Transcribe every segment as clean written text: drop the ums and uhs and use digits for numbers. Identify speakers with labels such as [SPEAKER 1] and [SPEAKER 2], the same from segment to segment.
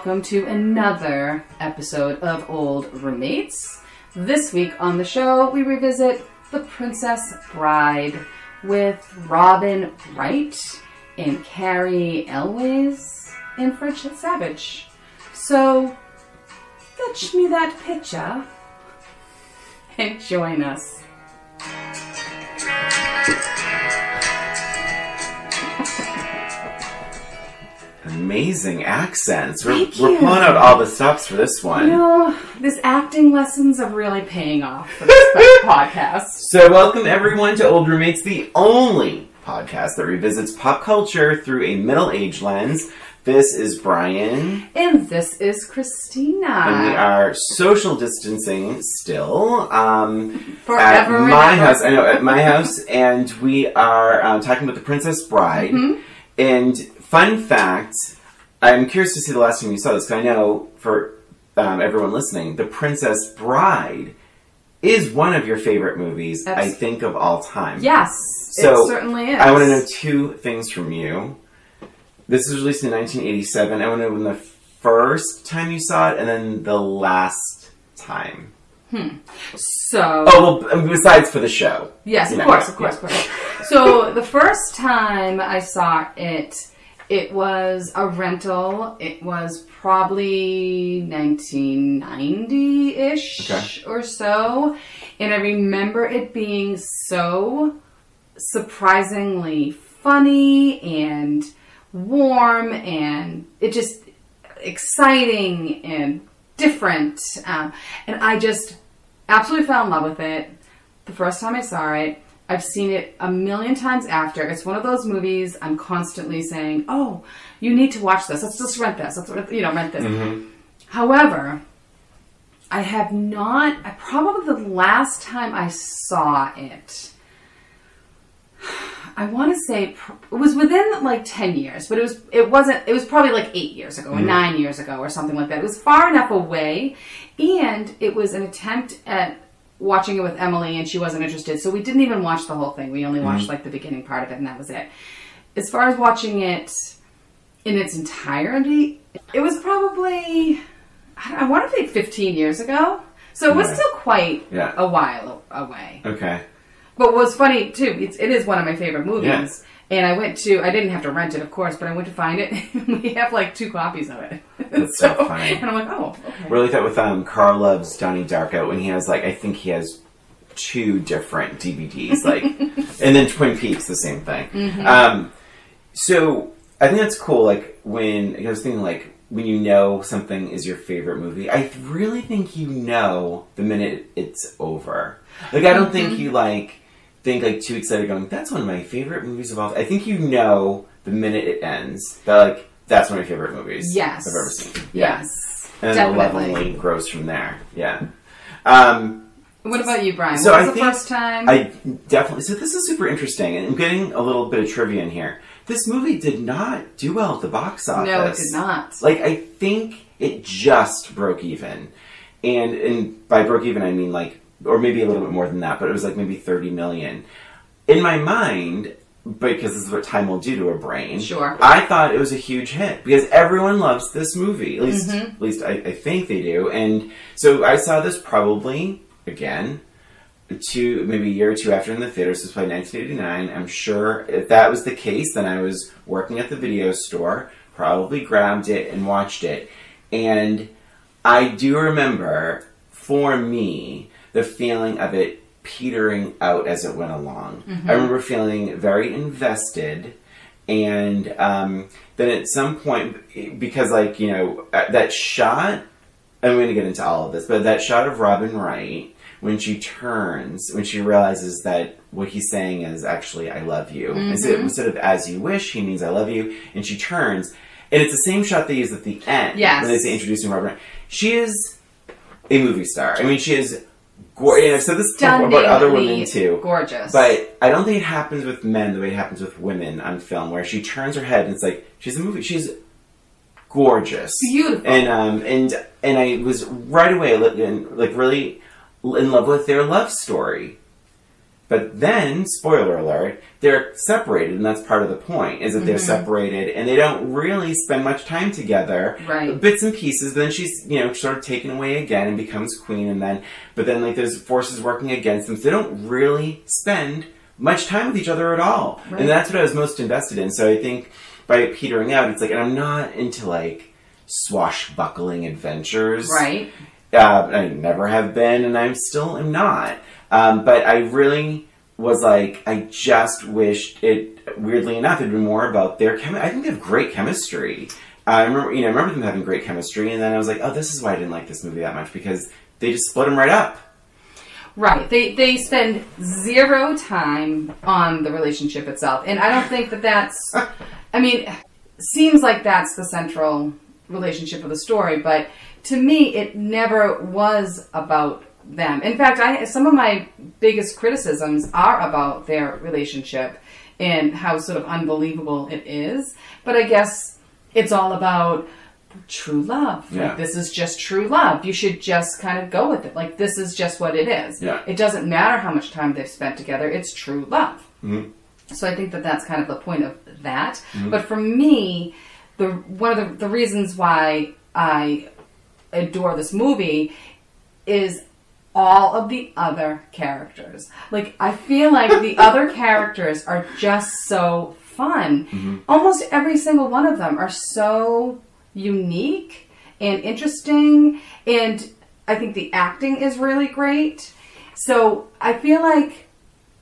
[SPEAKER 1] welcome to another episode of Old Roommates. This week on the show, we revisit The Princess Bride with Wright and Cary Elwes and French Savage. So, fetch me that picture and join us.
[SPEAKER 2] Amazing accents. We're pulling out all the stops for this one.
[SPEAKER 1] You know, this acting lessons are really paying off for this podcast.
[SPEAKER 2] So welcome everyone to Old Roommates, the only podcast that revisits pop culture through a middle-age lens. This is Brian.
[SPEAKER 1] And this is Christina.
[SPEAKER 2] And we are social distancing still.
[SPEAKER 1] Forever
[SPEAKER 2] at my house. I know, at my house. And we are talking about The Princess Bride. Mm-hmm. And fun fact, I'm curious to see the last time you saw this, because I know for everyone listening, The Princess Bride is one of your favorite movies, I think, of all time.
[SPEAKER 1] Yes,
[SPEAKER 2] so
[SPEAKER 1] it certainly is.
[SPEAKER 2] I want to know two things from you. This was released in 1987. I want to know when the first time you saw it, and then the last time.
[SPEAKER 1] So...
[SPEAKER 2] Oh, well, besides for the show.
[SPEAKER 1] Yes, of course. So, the first time I saw it, it was a rental. It was probably 1990-ish or so. And I remember it being so surprisingly funny and warm and it just exciting and different. And I just absolutely fell in love with it the first time I saw it. I've seen it a million times after. It's one of those movies I'm constantly saying, oh, you need to watch this. Let's just rent this. Let's, rent this. Mm-hmm. However, I have not, probably the last time I saw it, I want to say it was within like 10 years, but it was probably like 8 years ago or 9 years ago or something like that. It was far enough away, and it was an attempt at watching it with Emily, and she wasn't interested, so we didn't even watch the whole thing. We only watched like the beginning part of it, and that was it. As far as watching it in its entirety, it was probably, I want to say 15 years ago, so it was still quite a while away.
[SPEAKER 2] Okay.
[SPEAKER 1] But what's funny too, it is one of my favorite movies, and I didn't have to rent it, of course, but I went to find it, and we have like 2 copies of it.
[SPEAKER 2] That's so funny.
[SPEAKER 1] And I'm like, oh, okay.
[SPEAKER 2] Really thought with Carl Loves Donnie Darko, when he has I think he has 2 different DVDs, and then Twin Peaks, the same thing. Mm-hmm. So I think that's cool. When I was thinking, when you know something is your favorite movie, I really think you know the minute it's over. I don't think you think 2 weeks later going, that's one of my favorite movies of all time. I think you know the minute it ends that that's one of my favorite movies I've ever seen. Yeah.
[SPEAKER 1] Yes.
[SPEAKER 2] And
[SPEAKER 1] definitely.
[SPEAKER 2] the love only grows from there. Yeah.
[SPEAKER 1] What about you, Brian?
[SPEAKER 2] So
[SPEAKER 1] what was the first time?
[SPEAKER 2] So this is super interesting, and I'm getting a little bit of trivia in here. This movie did not do well at the box office.
[SPEAKER 1] No, it did not.
[SPEAKER 2] I think it just broke even. And by broke even, I mean or maybe a little bit more than that, but it was maybe 30 million. In my mind, because this is what time will do to a brain,
[SPEAKER 1] sure,
[SPEAKER 2] I thought it was a huge hit because everyone loves this movie. At least I think they do. And so I saw this probably, again, maybe a year or 2 after in the theaters. This was probably 1989. I'm sure if that was the case, then I was working at the video store, probably grabbed it and watched it. And I do remember, for me, the feeling of it petering out as it went along. Mm-hmm. I remember feeling very invested, and then at some point, because that shot, I'm going to get into all of this, but that shot of Robin Wright, when she realizes that what he's saying is actually, I love you. Mm-hmm. Instead of as you wish, he means I love you, and she turns, and it's the same shot they use at the end.
[SPEAKER 1] Yes.
[SPEAKER 2] When they say introducing Robin Wright. She is a movie star. I mean, she is gorgeous. I've said this before about other women too.
[SPEAKER 1] Gorgeous.
[SPEAKER 2] But I don't think it happens with men the way it happens with women on film, where she turns her head and it's she's a movie. She's gorgeous.
[SPEAKER 1] Beautiful.
[SPEAKER 2] And I was right away really in love with their love story. But then, spoiler alert, they're separated, and that's part of the point, is that they're separated, and they don't really spend much time together.
[SPEAKER 1] Right.
[SPEAKER 2] Bits and pieces, then she's, sort of taken away again and becomes queen, but then, like, there's forces working against them, so they don't really spend much time with each other at all. Right. And that's what I was most invested in. So I think by petering out, it's like, and I'm not into, like, swashbuckling adventures.
[SPEAKER 1] Right.
[SPEAKER 2] I never have been, and I still am not. But I really was like, I just wished it, weirdly enough, had been more about their chemistry. I think they have great chemistry. I remember them having great chemistry, and then I was like, oh, this is why I didn't like this movie that much, because they just split them right up.
[SPEAKER 1] Right. They spend zero time on the relationship itself. And I don't think that's, seems like that's the central relationship of the story, but to me, it never was about them. In fact, some of my biggest criticisms are about their relationship and how sort of unbelievable it is. But I guess it's all about true love.
[SPEAKER 2] Yeah.
[SPEAKER 1] Like, this is just true love. You should just kind of go with it. Like, this is just what it is.
[SPEAKER 2] Yeah.
[SPEAKER 1] It doesn't matter how much time they've spent together. It's true love.
[SPEAKER 2] Mm-hmm.
[SPEAKER 1] So I think that's kind of the point of that. Mm-hmm. But for me, one of the reasons why I adore this movie is all of the other characters. Like, I feel like the other characters are just so fun. Mm-hmm. Almost every single one of them are so unique and interesting, and I think the acting is really great. So I feel like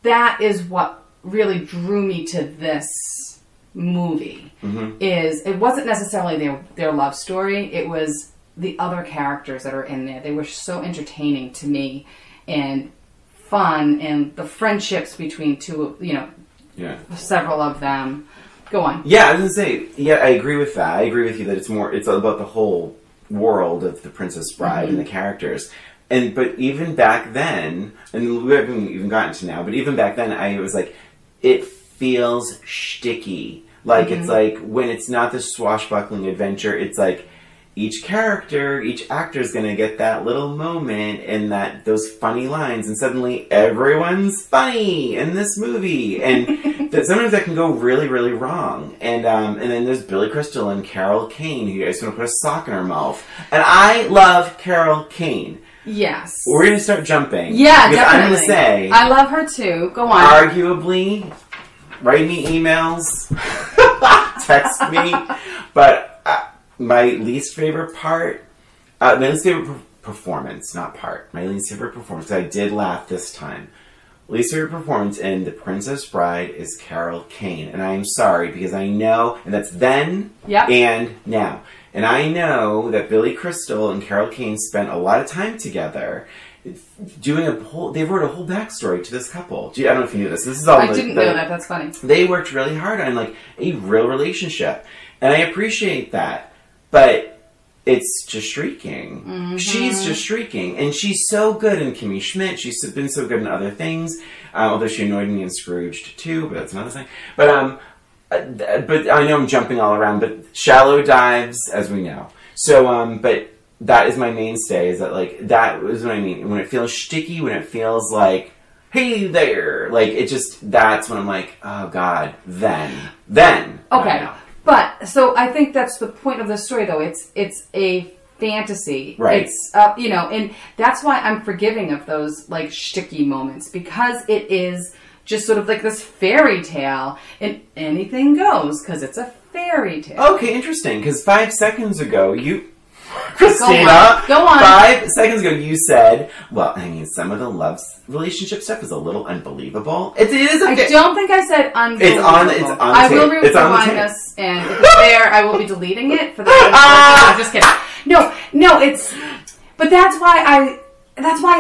[SPEAKER 1] that is what really drew me to this movie. Mm-hmm. Is it wasn't necessarily their love story, it was the other characters that are in there. They were so entertaining to me and fun, and the friendships between several of them. Go on.
[SPEAKER 2] Yeah, I was going to say, I agree with that. I agree with you that it's about the whole world of The Princess Bride and the characters. But even back then, and we haven't even gotten to now, but even back then, I was like, it feels shticky. Like, it's like, when it's not this swashbuckling adventure, it's like, each character, each actor is going to get that little moment and those funny lines, and suddenly everyone's funny in this movie. And sometimes that can go really, really wrong. And then there's Billy Crystal and Carol Kane, who I just want to put a sock in her mouth. And I love Carol Kane.
[SPEAKER 1] Yes.
[SPEAKER 2] We're going to start jumping.
[SPEAKER 1] Yeah,
[SPEAKER 2] because
[SPEAKER 1] definitely.
[SPEAKER 2] I'm going to say,
[SPEAKER 1] I love her too. Go on.
[SPEAKER 2] Arguably, write me emails, text me, but my least favorite part, my least favorite performance, not part, my least favorite performance, I did laugh this time. Least favorite performance in The Princess Bride is Carol Kane. And I am sorry, because I know, and that's then and now. And I know that Billy Crystal and Carol Kane spent a lot of time together doing they wrote a whole backstory to this couple. I don't know if you knew this. This is all
[SPEAKER 1] I didn't know that. That's funny.
[SPEAKER 2] They worked really hard on, like, a real relationship. And I appreciate that. But it's just shrieking. Mm-hmm. She's just shrieking. And she's so good in Kimmy Schmidt. She's been so good in other things. Although she annoyed me in Scrooged too, but that's another thing. But I know I'm jumping all around, but shallow dives, as we know. So, but that is my mainstay, is that, like, that is what I mean. When it feels shticky, when it feels like, hey there, like, it just, that's when I'm like, oh God, then.
[SPEAKER 1] Okay. But, so I think that's the point of the story, though. It's a fantasy.
[SPEAKER 2] Right.
[SPEAKER 1] It's, and that's why I'm forgiving of those, like, shticky moments. Because it is just sort of like this fairy tale. And anything goes, because it's a fairy tale.
[SPEAKER 2] Okay, interesting. Because 5 seconds ago, Christina,
[SPEAKER 1] go on.
[SPEAKER 2] 5 seconds ago, you said, well, I mean, some of the love relationship stuff is a little unbelievable. It is.
[SPEAKER 1] I don't think I said unbelievable.
[SPEAKER 2] It's on
[SPEAKER 1] I will rewind this, and if it's there, I will be deleting it for the. I'm just kidding. No, it's. But that's why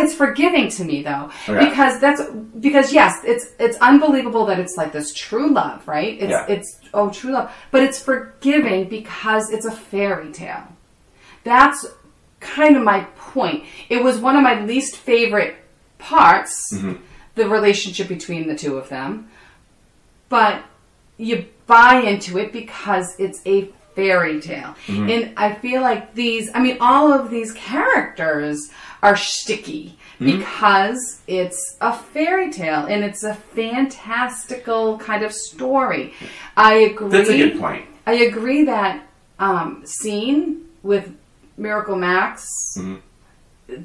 [SPEAKER 1] it's forgiving to me, though, because yes, it's unbelievable that it's like this true love, right? It's true love, but it's forgiving because it's a fairy tale. That's kind of my point. It was one of my least favorite parts, the relationship between the two of them. But you buy into it because it's a fairy tale. And I feel like all of these characters are shticky because it's a fairy tale and it's a fantastical kind of story. I agree.
[SPEAKER 2] That's a good point.
[SPEAKER 1] I agree that scene with Miracle Max,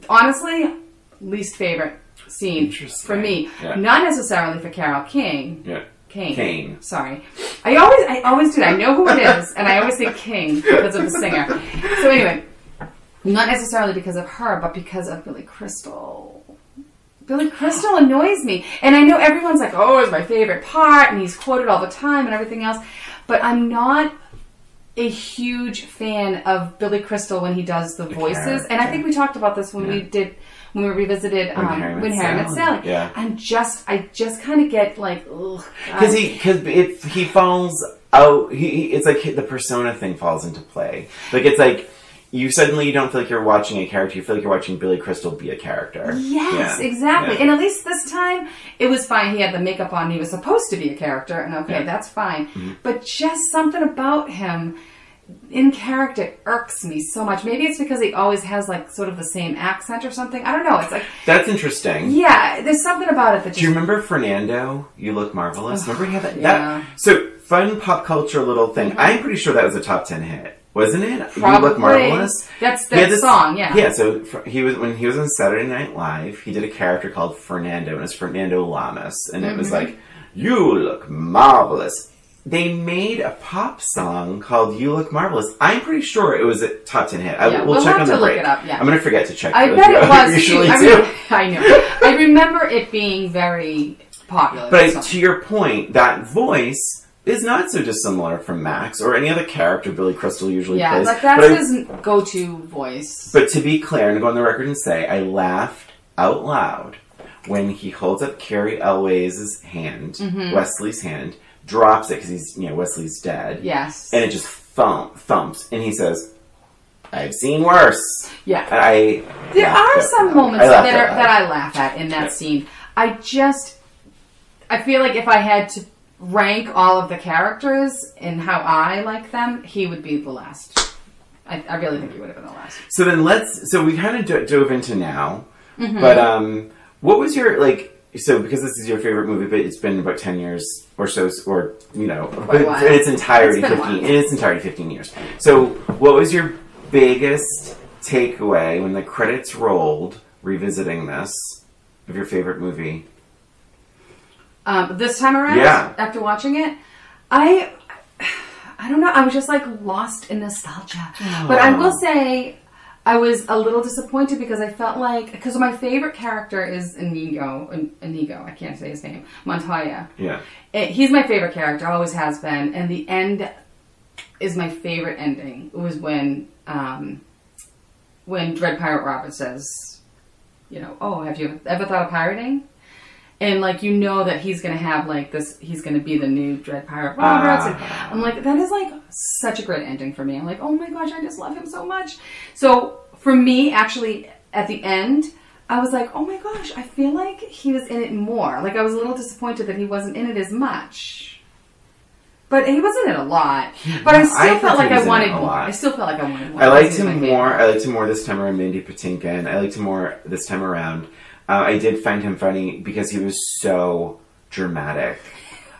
[SPEAKER 1] honestly, least favorite scene for me. Yeah. Not necessarily for Carole King.
[SPEAKER 2] Yeah.
[SPEAKER 1] Kane. Sorry. I always do that. I know who it is, and I always say King because of the singer. So anyway, not necessarily because of her, but because of Billy Crystal. Billy Crystal annoys me. And I know everyone's like, oh, it's my favorite part, and he's quoted all the time and everything else. But I'm not a huge fan of Billy Crystal when he does the voices. And I think we talked about this when we revisited When Harry Met Sally.
[SPEAKER 2] Yeah.
[SPEAKER 1] I just kind of get like, ugh.
[SPEAKER 2] Because he falls out. It's like the persona thing falls into play. Like it's like you don't feel like you're watching a character. You feel like you're watching Billy Crystal be a character.
[SPEAKER 1] Yes, exactly. Yeah. And at least this time, it was fine. He had the makeup on. He was supposed to be a character, and that's fine. But just something about him in character irks me so much. Maybe it's because he always has like sort of the same accent or something. I don't know. It's like
[SPEAKER 2] that's interesting.
[SPEAKER 1] Yeah, there's something about it that.
[SPEAKER 2] Do you remember Fernando? You Look Marvelous. Remember he had that?
[SPEAKER 1] Yeah.
[SPEAKER 2] So fun pop culture little thing. I'm pretty sure that was a top 10 hit. Wasn't it?
[SPEAKER 1] Probably.
[SPEAKER 2] You Look Marvelous.
[SPEAKER 1] That's that song, yeah.
[SPEAKER 2] Yeah, so when he was on Saturday Night Live, he did a character called Fernando, and it's Fernando Lamas, and it was like, you look marvelous. They made a pop song called You Look Marvelous. I'm pretty sure it was a top 10 hit. We'll check on the break.
[SPEAKER 1] Look it up, yeah.
[SPEAKER 2] I'm going to forget to check.
[SPEAKER 1] I bet it was too. I know. I remember it being very popular.
[SPEAKER 2] But to your point, that voice is not so dissimilar from Max or any other character Billy Crystal usually plays.
[SPEAKER 1] Yeah, like that's his go-to voice.
[SPEAKER 2] But to be clear, and to go on the record and say, I laughed out loud when he holds up Cary Elwes' hand, Wesley's hand, drops it because Wesley's dead.
[SPEAKER 1] Yes.
[SPEAKER 2] And it just thumps. And he says, I've seen worse.
[SPEAKER 1] Yeah.
[SPEAKER 2] And
[SPEAKER 1] there are some moments that I laugh at in that scene. I feel like if I had to rank all of the characters and how I like them, he would be the last. I really think he would have been the last.
[SPEAKER 2] So then we kind of dove into now, but what was your, because this is your favorite movie, but it's been about 10 years or so, or, in its entirety, 15 years. So what was your biggest takeaway when the credits rolled, revisiting this, of your favorite movie?
[SPEAKER 1] This time around, after watching it, I don't know. I was just lost in nostalgia. Oh. But I will say, I was a little disappointed because I felt because my favorite character is Inigo. I can't say his name. Montoya.
[SPEAKER 2] Yeah.
[SPEAKER 1] He's my favorite character. Always has been. And the end is my favorite ending. It was when Dread Pirate Robert says, oh, have you ever thought of pirating? And that he's gonna have this. He's gonna be the new Dread Pirate Roberts. And I'm that is such a great ending for me. I'm oh my gosh, I just love him so much. So for me, actually, at the end, I was oh my gosh, I feel like he was in it more. I was a little disappointed that he wasn't in it as much. But he was in it a lot. But I still felt like I wanted more. I still felt like I wanted more.
[SPEAKER 2] I liked him more. I liked him more this time around, Mandy Patinkin. I liked him more this time around. I did find him funny because he was so dramatic.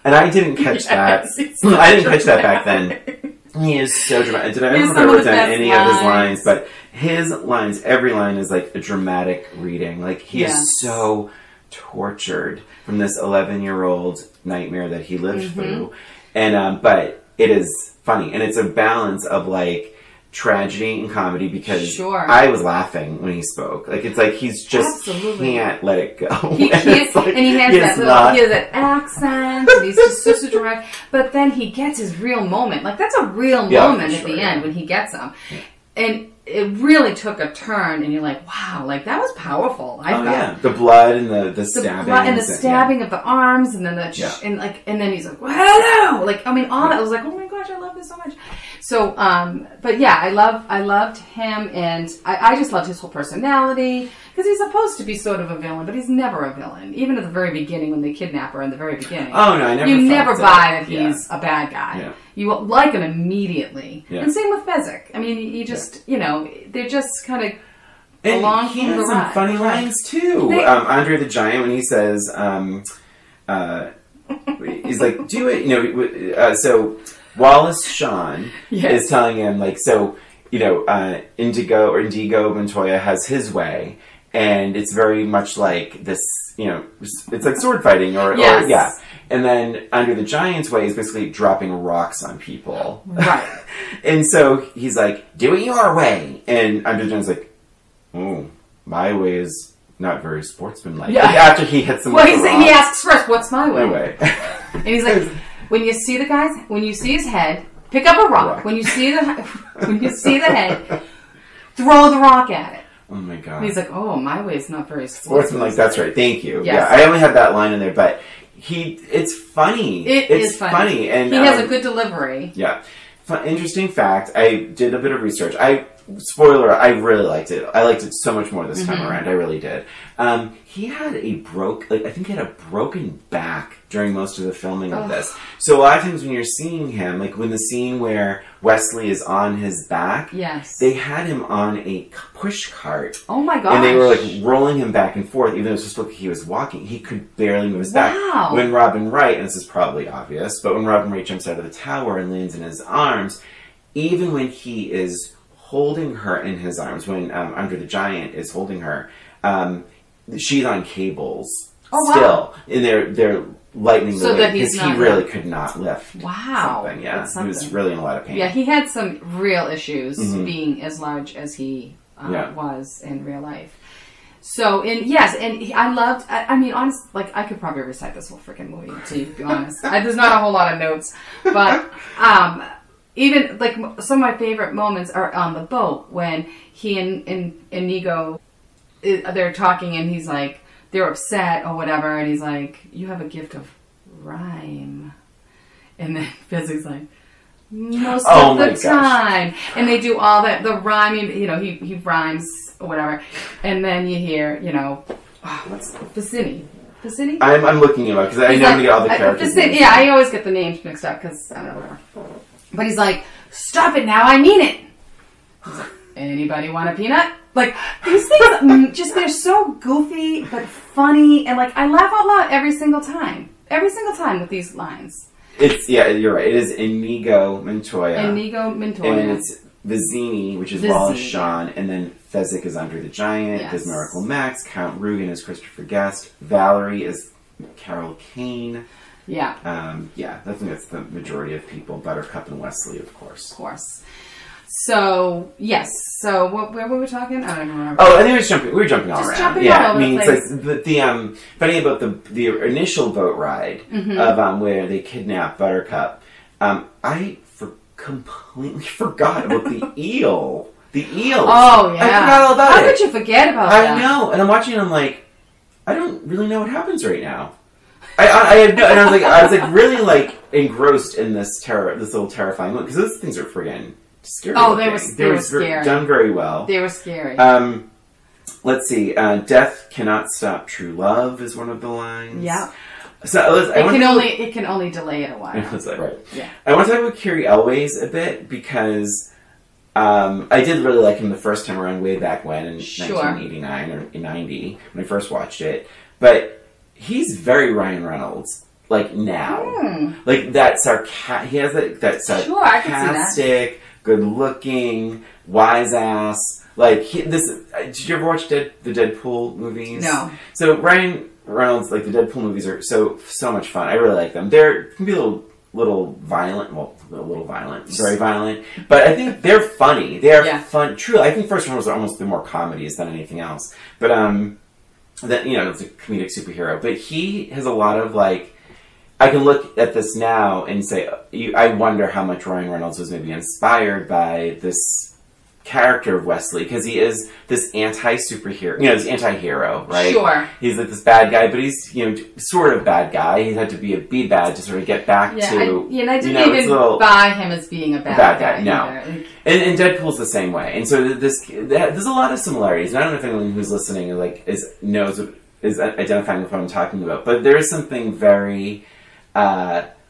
[SPEAKER 2] And I didn't catch that. I didn't catch that back then. He is so dramatic. Did I ever write down any of his lines? But his lines, every line is a dramatic reading. He is so tortured from this 11-year-old nightmare that he lived through. And but it is funny. And it's a balance of tragedy and comedy because I was laughing when he spoke. He's just can't let it go. He can't, and he has that accent, and he's just so dramatic. But then he gets his real moment. That's a real moment at the end when he gets them. Yeah. And it really took a turn, and you're wow, that was powerful. I thought. The blood and the stabbing. Blood and the stabbing of the arms, and then and then he's hello! All that. I was oh my gosh, I love this so much.
[SPEAKER 1] So, but yeah, I loved him, and I just loved his whole personality, because he's supposed to be sort of a villain, but he's never a villain. Even at the very beginning, when they kidnap her in the very beginning.
[SPEAKER 2] Oh no, I never.
[SPEAKER 1] You never buy that
[SPEAKER 2] yeah.
[SPEAKER 1] he's a bad guy.
[SPEAKER 2] Yeah.
[SPEAKER 1] You like him immediately. Yeah. And same with Fezzik. I mean, you just, they're just kind of along
[SPEAKER 2] he has some
[SPEAKER 1] ride.
[SPEAKER 2] funny lines too. Andre the Giant, when he says, he's like, "Do it," so Wallace Shawn is telling him, like, so, Indigo Montoya has his way, and it's very much like this, it's like sword fighting, or yeah. And then Andre the Giant's way is basically dropping rocks on people.
[SPEAKER 1] Right.
[SPEAKER 2] And so he's like, "Do it your way." And Andre the Giant's like, "Oh, my way is not very sportsmanlike."
[SPEAKER 1] Yeah.
[SPEAKER 2] Like after he hits him
[SPEAKER 1] well,
[SPEAKER 2] with the
[SPEAKER 1] he asks first, "What's my way?"
[SPEAKER 2] My way.
[SPEAKER 1] And he's like, when you see his head, pick up a rock. When you see the head, throw the rock at it.
[SPEAKER 2] Oh my god.
[SPEAKER 1] And he's like, "Oh, my way is not very
[SPEAKER 2] sportsmanlike." That's right. Thank you.
[SPEAKER 1] Yes.
[SPEAKER 2] Yeah, I only had that line in there, but it's funny. It's funny. And
[SPEAKER 1] he has a good delivery.
[SPEAKER 2] Yeah. Interesting fact, I did a bit of research. Spoiler, I really liked it. I liked it so much more this time around. I really did. He had I think he had a broken back during most of the filming of this. So a lot of times when you're seeing him, like when the scene where Wesley is on his back, they had him on a push cart.
[SPEAKER 1] Oh my gosh.
[SPEAKER 2] And they were like rolling him back and forth, even though it was supposed to look like he was walking. He could barely move his back. When Robin Wright, and this is probably obvious, but when Robin Wright jumps out of the tower and lands in his arms, even when he is holding her in his arms, when Andre the Giant is holding her, she's on cables still, and they're lightening the weight because he really could not lift.
[SPEAKER 1] Wow,
[SPEAKER 2] something. Yeah, he was really in a lot of pain.
[SPEAKER 1] Yeah, he had some real issues being as large as he was in real life. So, I loved. I mean, honestly, like I could probably recite this whole freaking movie, to be honest. There's not a whole lot of notes, but. Even, like, some of my favorite moments are on the boat when he and Inigo, they're talking and he's like, they're upset or whatever, and he's like, "You have a gift of rhyme." And then Fizzik's like, "Most of the time." And they do all that, the rhyming, he rhymes or whatever. And then you hear, what's Vicini? Vicini?
[SPEAKER 2] I'm looking him up because I know to get all the characters.
[SPEAKER 1] Yeah, I always get the names mixed up because, I don't know. But he's like, "Stop it now, I mean it." He's like, "Anybody want a peanut?" Like, these things, they're so goofy, but funny, and like, I laugh out loud every single time. Every single time with these lines.
[SPEAKER 2] You're right. It is Inigo Montoya. And it's Vizzini, which is Wallace Shawn, and then Fezzik is Andre the Giant, is Miracle Max, Count Rugen is Christopher Guest, Valerie is Carol Kane.
[SPEAKER 1] Yeah.
[SPEAKER 2] I think that's the majority of people. Buttercup and Wesley, of course.
[SPEAKER 1] Of course. So, yes. So, where were we talking? I don't remember.
[SPEAKER 2] Oh, I think we were jumping all around.
[SPEAKER 1] Jumping all over the place.
[SPEAKER 2] It's like the funny about the initial boat ride of where they kidnap Buttercup. I completely forgot about the eel. The eels.
[SPEAKER 1] Oh, yeah.
[SPEAKER 2] I forgot all about it.
[SPEAKER 1] How could you forget about that?
[SPEAKER 2] I know. And I'm watching and I'm like, I don't really know what happens right now. I was like really like engrossed in this little terrifying one because those things are friggin' scary.
[SPEAKER 1] Oh, they were scary.
[SPEAKER 2] Done very well.
[SPEAKER 1] They were scary.
[SPEAKER 2] Let's see. Death cannot stop true love is one of the lines.
[SPEAKER 1] Yeah.
[SPEAKER 2] So
[SPEAKER 1] it can only delay it a while.
[SPEAKER 2] Right.
[SPEAKER 1] Yeah.
[SPEAKER 2] I want to talk about Cary Elwes a bit because I did really like him the first time around, way back when in 1989 or 90 when I first watched it, but. He's very Ryan Reynolds, like now, like that he has that sarcastic, good-looking, wise-ass. Like did you ever watch the Deadpool movies?
[SPEAKER 1] No.
[SPEAKER 2] So Ryan Reynolds, like the Deadpool movies, are so much fun. I really like them. They can be a little violent. Well, a little violent, very violent. But I think they're funny. They are fun. True. I think first one was almost more comedies than anything else. But that it's a comedic superhero, but he has a lot of like. I can look at this now and say, I wonder how much Ryan Reynolds was maybe inspired by this character of Wesley, because he is this anti-superhero, this anti-hero, right?
[SPEAKER 1] Sure.
[SPEAKER 2] He's like this bad guy, but he's, sort of bad guy. He had to be bad to sort of get back to...
[SPEAKER 1] I didn't even buy him as being a bad guy.
[SPEAKER 2] No. And Deadpool's the same way. And so there's a lot of similarities. And I don't know if anyone who's listening is identifying with what I'm talking about, but there is something very...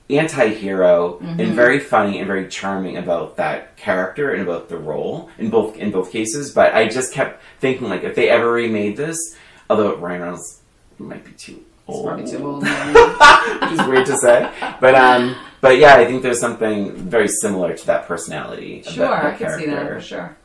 [SPEAKER 2] anti-hero and very funny and very charming about that character and about the role in both cases. But I just kept thinking, like, if they ever remade this, although Ryan Reynolds might be too old,
[SPEAKER 1] probably too old,
[SPEAKER 2] which is weird to say, but yeah, I think there's something very similar to that personality.
[SPEAKER 1] Sure,
[SPEAKER 2] that
[SPEAKER 1] I can see that for sure.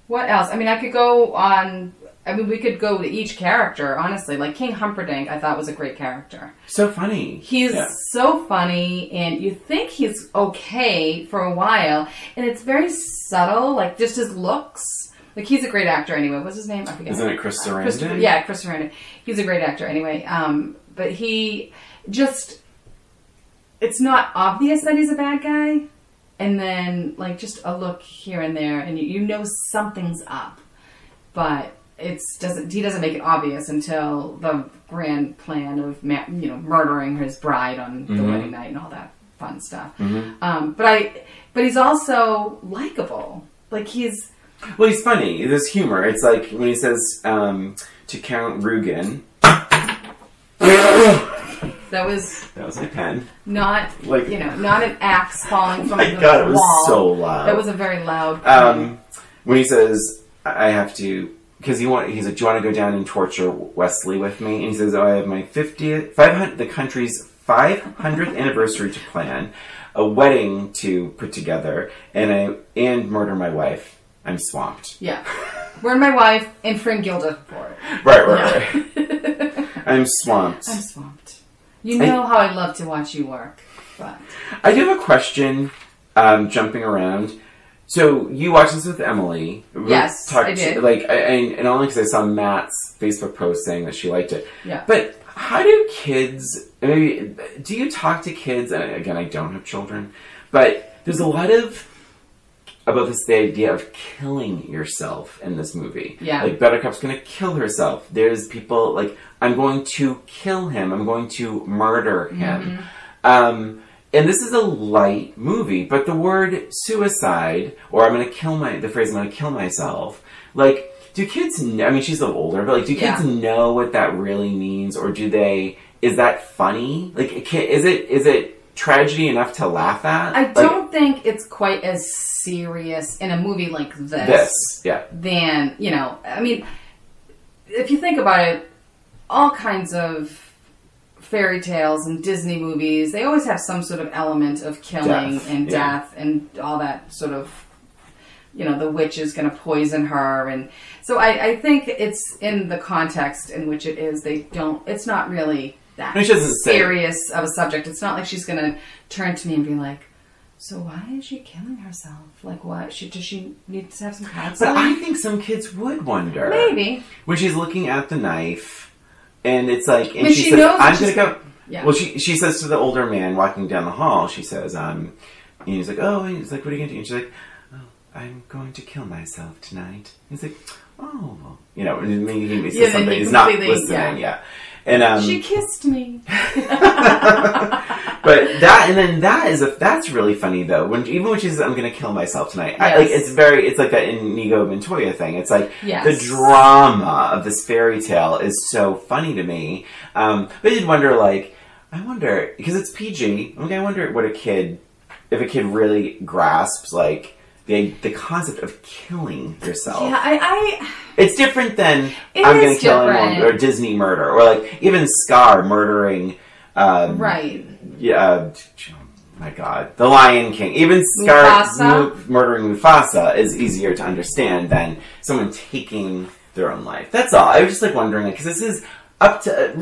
[SPEAKER 1] What else? I mean, I could go on. I mean, we could go to each character, honestly. Like, King Humperdinck, I thought was a great character.
[SPEAKER 2] So funny.
[SPEAKER 1] He's so funny, and you think he's okay for a while, and it's very subtle, like, just his looks. Like, he's a great actor anyway. What's his name? I forget.
[SPEAKER 2] Isn't it Chris Sarandon?
[SPEAKER 1] Yeah, Chris Sarandon. He's a great actor anyway. But he just... It's not obvious that he's a bad guy, and then, like, just a look here and there, and you know something's up. But... he doesn't make it obvious until the grand plan of murdering his bride on the wedding night and all that fun stuff. But he's also likable. Like he's
[SPEAKER 2] funny. There's humor. It's like when he says to Count Rugen.
[SPEAKER 1] That was
[SPEAKER 2] my pen.
[SPEAKER 1] Not not an axe falling from the
[SPEAKER 2] God, it was
[SPEAKER 1] wall.
[SPEAKER 2] so loud.
[SPEAKER 1] That was a very loud.
[SPEAKER 2] When he says, "I have to." Because he's like, do you want to go down and torture Wesley with me? And he says, I have my the country's 500th anniversary to plan, a wedding to put together, and murder my wife. I'm swamped.
[SPEAKER 1] Yeah. Murder my wife and Fringilda for it.
[SPEAKER 2] Right. I'm swamped.
[SPEAKER 1] You know how I love to watch you work. But
[SPEAKER 2] I do have a question, jumping around. So you watched this with Emily.
[SPEAKER 1] Yes, I did.
[SPEAKER 2] And only because I saw Matt's Facebook post saying that she liked it.
[SPEAKER 1] Yeah.
[SPEAKER 2] But how do kids? Do you talk to kids? And again, I don't have children, but there's a lot about the idea of killing yourself in this movie.
[SPEAKER 1] Yeah.
[SPEAKER 2] Like Buttercup's going to kill herself. There's people like, I'm going to kill him. I'm going to murder him. And this is a light movie, but the word suicide, or the phrase I'm going to kill myself, like, do kids know, I mean, she's a little older, but like, do kids know what that really means, or is that funny? Like, is it tragedy enough to laugh at?
[SPEAKER 1] I don't think it's quite as serious in a movie like this. Than, I mean, if you think about it, all kinds of fairy tales and Disney movies, they always have some sort of element of killing and death and all that sort of, the witch is going to poison her. And so I think it's in the context in which it is. It's not really that serious of a subject. It's not like she's going to turn to me and be like, so why is she killing herself? Like, what? Does she need to have some counseling?
[SPEAKER 2] But I think some kids would wonder.
[SPEAKER 1] Maybe.
[SPEAKER 2] When she's looking at the knife, and it's like, and
[SPEAKER 1] she
[SPEAKER 2] says,
[SPEAKER 1] knows
[SPEAKER 2] I'm going to go.
[SPEAKER 1] Yeah.
[SPEAKER 2] Well, she says to the older man walking down the hall, she says, and he's like, oh, he's like, what are you going to do? And she's like, oh, I'm going to kill myself tonight. And he's like, oh, and maybe he says something, he's not listening, And
[SPEAKER 1] she kissed me.
[SPEAKER 2] But that's really funny though. Even when she says, I'm going to kill myself tonight,
[SPEAKER 1] yes.
[SPEAKER 2] it's like that Inigo Montoya thing. It's like the drama of this fairy tale is so funny to me. But I did wonder, because it's PG. I wonder if a kid really grasps like the concept of killing yourself.
[SPEAKER 1] Yeah,
[SPEAKER 2] it's different than I'm going to kill him or Disney murder or like even Scar murdering.
[SPEAKER 1] Right.
[SPEAKER 2] Yeah. My God, The Lion King. Even Scar murdering Mufasa is easier to understand than someone taking their own life. That's all. I was just wondering, because this is up to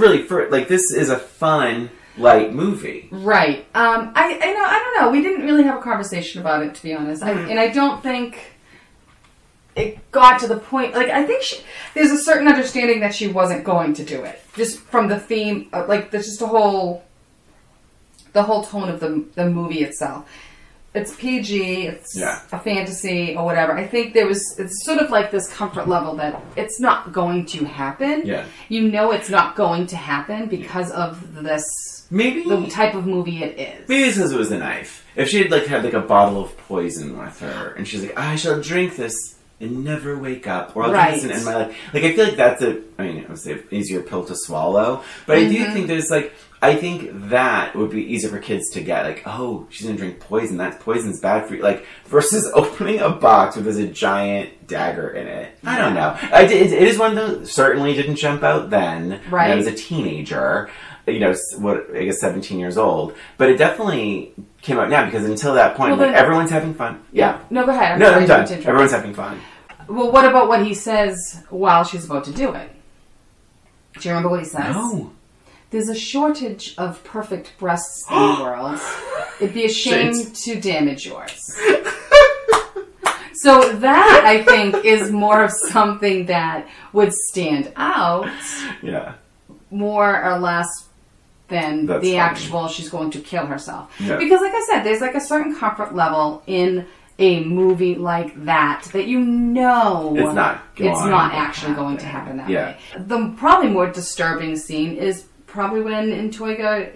[SPEAKER 2] this is a fun light movie. Right.
[SPEAKER 1] I don't know. We didn't really have a conversation about it, to be honest. And I don't think it got to the point. Like, I think there's a certain understanding that she wasn't going to do it, just from the theme. There's just the whole tone of the movie itself. it's PG, it's
[SPEAKER 2] Yeah.
[SPEAKER 1] a fantasy or whatever. I think it's sort of like this comfort level that it's not going to happen.
[SPEAKER 2] Yeah.
[SPEAKER 1] You know it's not going to happen because of this,
[SPEAKER 2] Maybe
[SPEAKER 1] the type of movie it is.
[SPEAKER 2] Maybe it's because it was a knife. If she had had a bottle of poison with her, and she's like, I shall drink this and never wake up, or I'll drink this and end my life. I feel like that's I would say an easier pill to swallow, but I do think there's I think that would be easier for kids to get. Oh, she's gonna drink poison. That poison's bad for you. Versus opening a box with a giant dagger in it. I don't know. It is one that certainly didn't jump out then. Right. When I was a teenager. I guess 17 years old. But it definitely came out now because until that point, everyone's having fun. Yeah.
[SPEAKER 1] No, go ahead.
[SPEAKER 2] I'm done. Everyone's having fun.
[SPEAKER 1] Well, what about what he says while she's about to do it? Do you remember what he says?
[SPEAKER 2] No.
[SPEAKER 1] There's a shortage of perfect breasts in the world. It'd be a shame to damage yours. So that, I think, is more of something that would stand out.
[SPEAKER 2] Yeah.
[SPEAKER 1] More or less than actual she's going to kill herself.
[SPEAKER 2] Yeah.
[SPEAKER 1] Because like I said, there's a certain comfort level in a movie like that you know
[SPEAKER 2] it's not
[SPEAKER 1] actually going to happen that way. The probably more disturbing scene is probably when Inigo.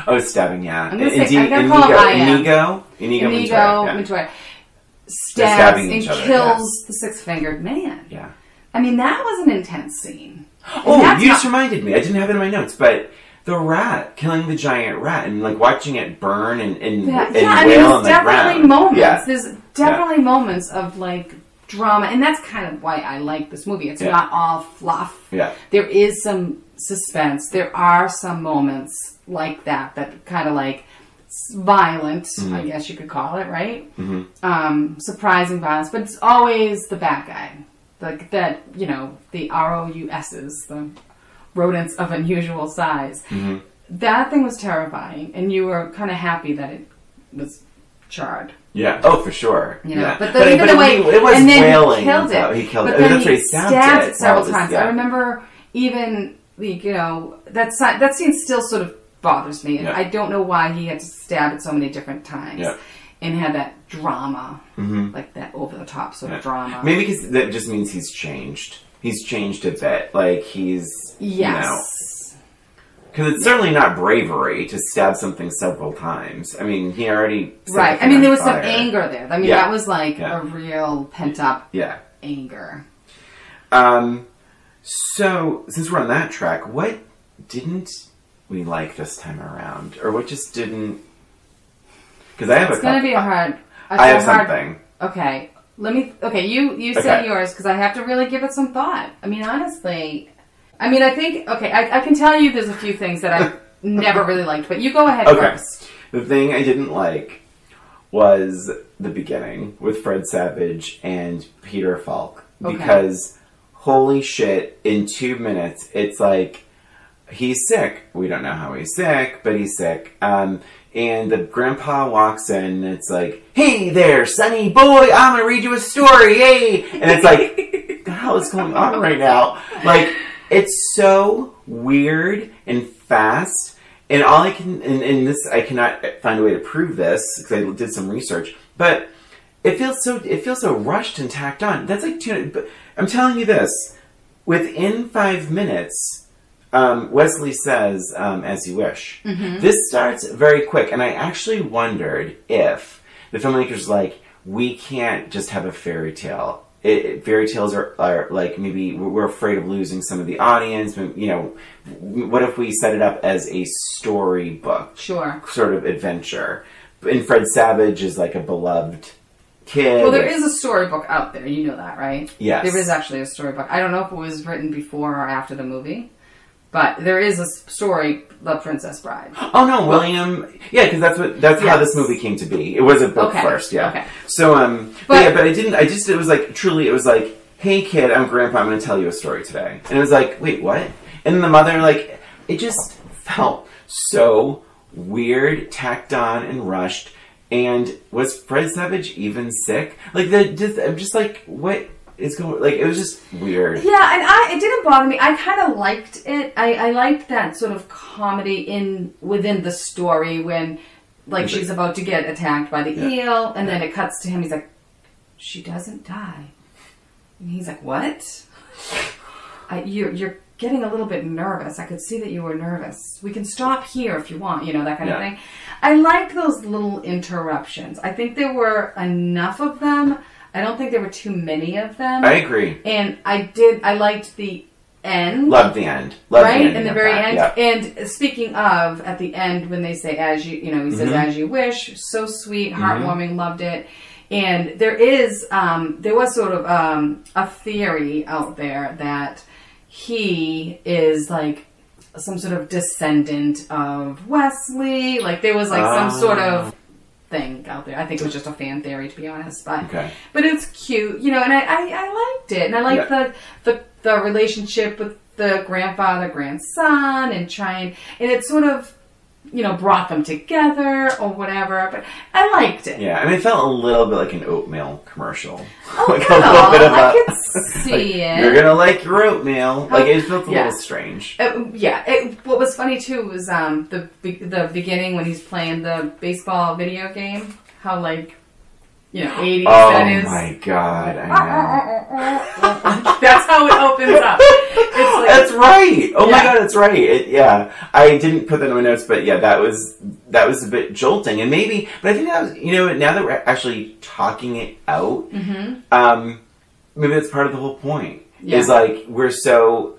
[SPEAKER 2] Oh, stabbing, yeah.
[SPEAKER 1] I'm gonna call him
[SPEAKER 2] Inigo
[SPEAKER 1] Montoya stabs and kills the six-fingered man.
[SPEAKER 2] Yeah.
[SPEAKER 1] I mean, that was an intense scene.
[SPEAKER 2] Oh, you just reminded me. I didn't have it in my notes, but the rat, killing the giant rat, and watching it burn and wail on the ground.
[SPEAKER 1] There's definitely moments. Yeah. There's definitely moments of drama, and that's kind of why I like this movie. It's not all fluff.
[SPEAKER 2] Yeah.
[SPEAKER 1] There is some suspense. There are some moments like that kind of violent, I guess you could call it, right? Mm-hmm. Surprising violence, but it's always the bad guy. The ROUSs, the rodents of unusual size. Mm-hmm. That thing was terrifying, and you were kind of happy that it was charred.
[SPEAKER 2] Yeah. Oh, for sure.
[SPEAKER 1] Yeah. But
[SPEAKER 2] even the way it was
[SPEAKER 1] and then
[SPEAKER 2] wailing,
[SPEAKER 1] he killed it.
[SPEAKER 2] He killed
[SPEAKER 1] but
[SPEAKER 2] it.
[SPEAKER 1] Then
[SPEAKER 2] that's
[SPEAKER 1] he
[SPEAKER 2] where he stabbed
[SPEAKER 1] it several times.
[SPEAKER 2] Yeah.
[SPEAKER 1] I remember even that scene still sort of bothers me.
[SPEAKER 2] Yeah.
[SPEAKER 1] I don't know why he had to stab it so many different times.
[SPEAKER 2] Yeah.
[SPEAKER 1] And had that drama, that over-the-top sort of drama.
[SPEAKER 2] Maybe because that just means he's changed. He's changed a bit. He's, because it's certainly not bravery to stab something several times. I mean, he already...
[SPEAKER 1] Right. I mean, there was some anger there. I mean, that was a real pent-up anger.
[SPEAKER 2] So, since we're on that track, what didn't we like this time around? Or what just didn't... Because I have
[SPEAKER 1] It's going to be a hard...
[SPEAKER 2] I have something.
[SPEAKER 1] Okay. You say yours, because I have to really give it some thought. I mean, honestly... I think... Okay, I can tell you there's a few things that I never really liked, but you go ahead first.
[SPEAKER 2] The thing I didn't like was the beginning with Fred Savage and Peter Falk. Because, holy shit, in 2 minutes, it's he's sick. We don't know how he's sick, but he's sick. And the grandpa walks in, and it's hey there, sonny boy, I'm gonna read you a story, hey! And it's what the hell is going on right now? It's so weird and fast, and all I can, and this, I cannot find a way to prove this, because I did some research, but it feels so rushed and tacked on. That's but I'm telling you this, within 5 minutes, Wesley says, as you wish. Mm-hmm. This starts very quick, and I actually wondered if the filmmakers we can't just have a fairy tale. Fairy tales are maybe we're afraid of losing some of the audience. What if we set it up as a storybook?
[SPEAKER 1] Sure.
[SPEAKER 2] Sort of adventure. And Fred Savage is a beloved kid.
[SPEAKER 1] Well, there is a storybook out there. You know that, right?
[SPEAKER 2] Yes.
[SPEAKER 1] There is actually a storybook. I don't know if it was written before or after the movie. But there is a story, The Princess Bride. Oh
[SPEAKER 2] no, William. Yeah, because that's how this movie came to be. It was a book first, yeah. Okay. So, but I didn't. It was truly. It was hey kid, I'm Grandpa. I'm going to tell you a story today. And it was wait, what? And then the mother, it just felt so weird, tacked on, and rushed. And was Fred Savage even sick? I'm just what? It's going it was just weird.
[SPEAKER 1] Yeah, and it didn't bother me. I kind of liked it. I liked that sort of comedy within the story when like she's about to get attacked by the eel, and then it cuts to him. He's like, she doesn't die. And he's like, what? You're getting a little bit nervous. I could see that you were nervous. We can stop here if you want, that kind of thing. I like those little interruptions. I think there were enough of them. I don't think there were too many of them.
[SPEAKER 2] I agree.
[SPEAKER 1] And I liked the end.
[SPEAKER 2] Loved the end.
[SPEAKER 1] Right? In the very end. Yeah. And speaking of, at the end, when they say, as you, he says, as you wish, so sweet, heartwarming, loved it. And there was sort of a theory out there that he is like some sort of descendant of Wesley. Like there was like some sort of thing out there. I think it was just a fan theory, to be honest. But it's cute, and I liked it. And I liked the relationship with the grandfather, grandson, and it sort of, brought them together or whatever. But I liked it.
[SPEAKER 2] Yeah, I mean, it felt a little bit like an oatmeal commercial.
[SPEAKER 1] Oh, like a little bit of I could see it.
[SPEAKER 2] You're gonna like your oatmeal. Like it felt a little strange.
[SPEAKER 1] What was funny too was the beginning when he's playing the baseball video game. How 80s that is.
[SPEAKER 2] Oh my god! I know.
[SPEAKER 1] That's how it opens up. It's like,
[SPEAKER 2] that's right. Oh my god, that's right. I didn't put that in my notes, but that was a bit jolting, and maybe. But I think that was, now that we're actually talking it out, maybe that's part of the whole point. Yeah. Is like we're so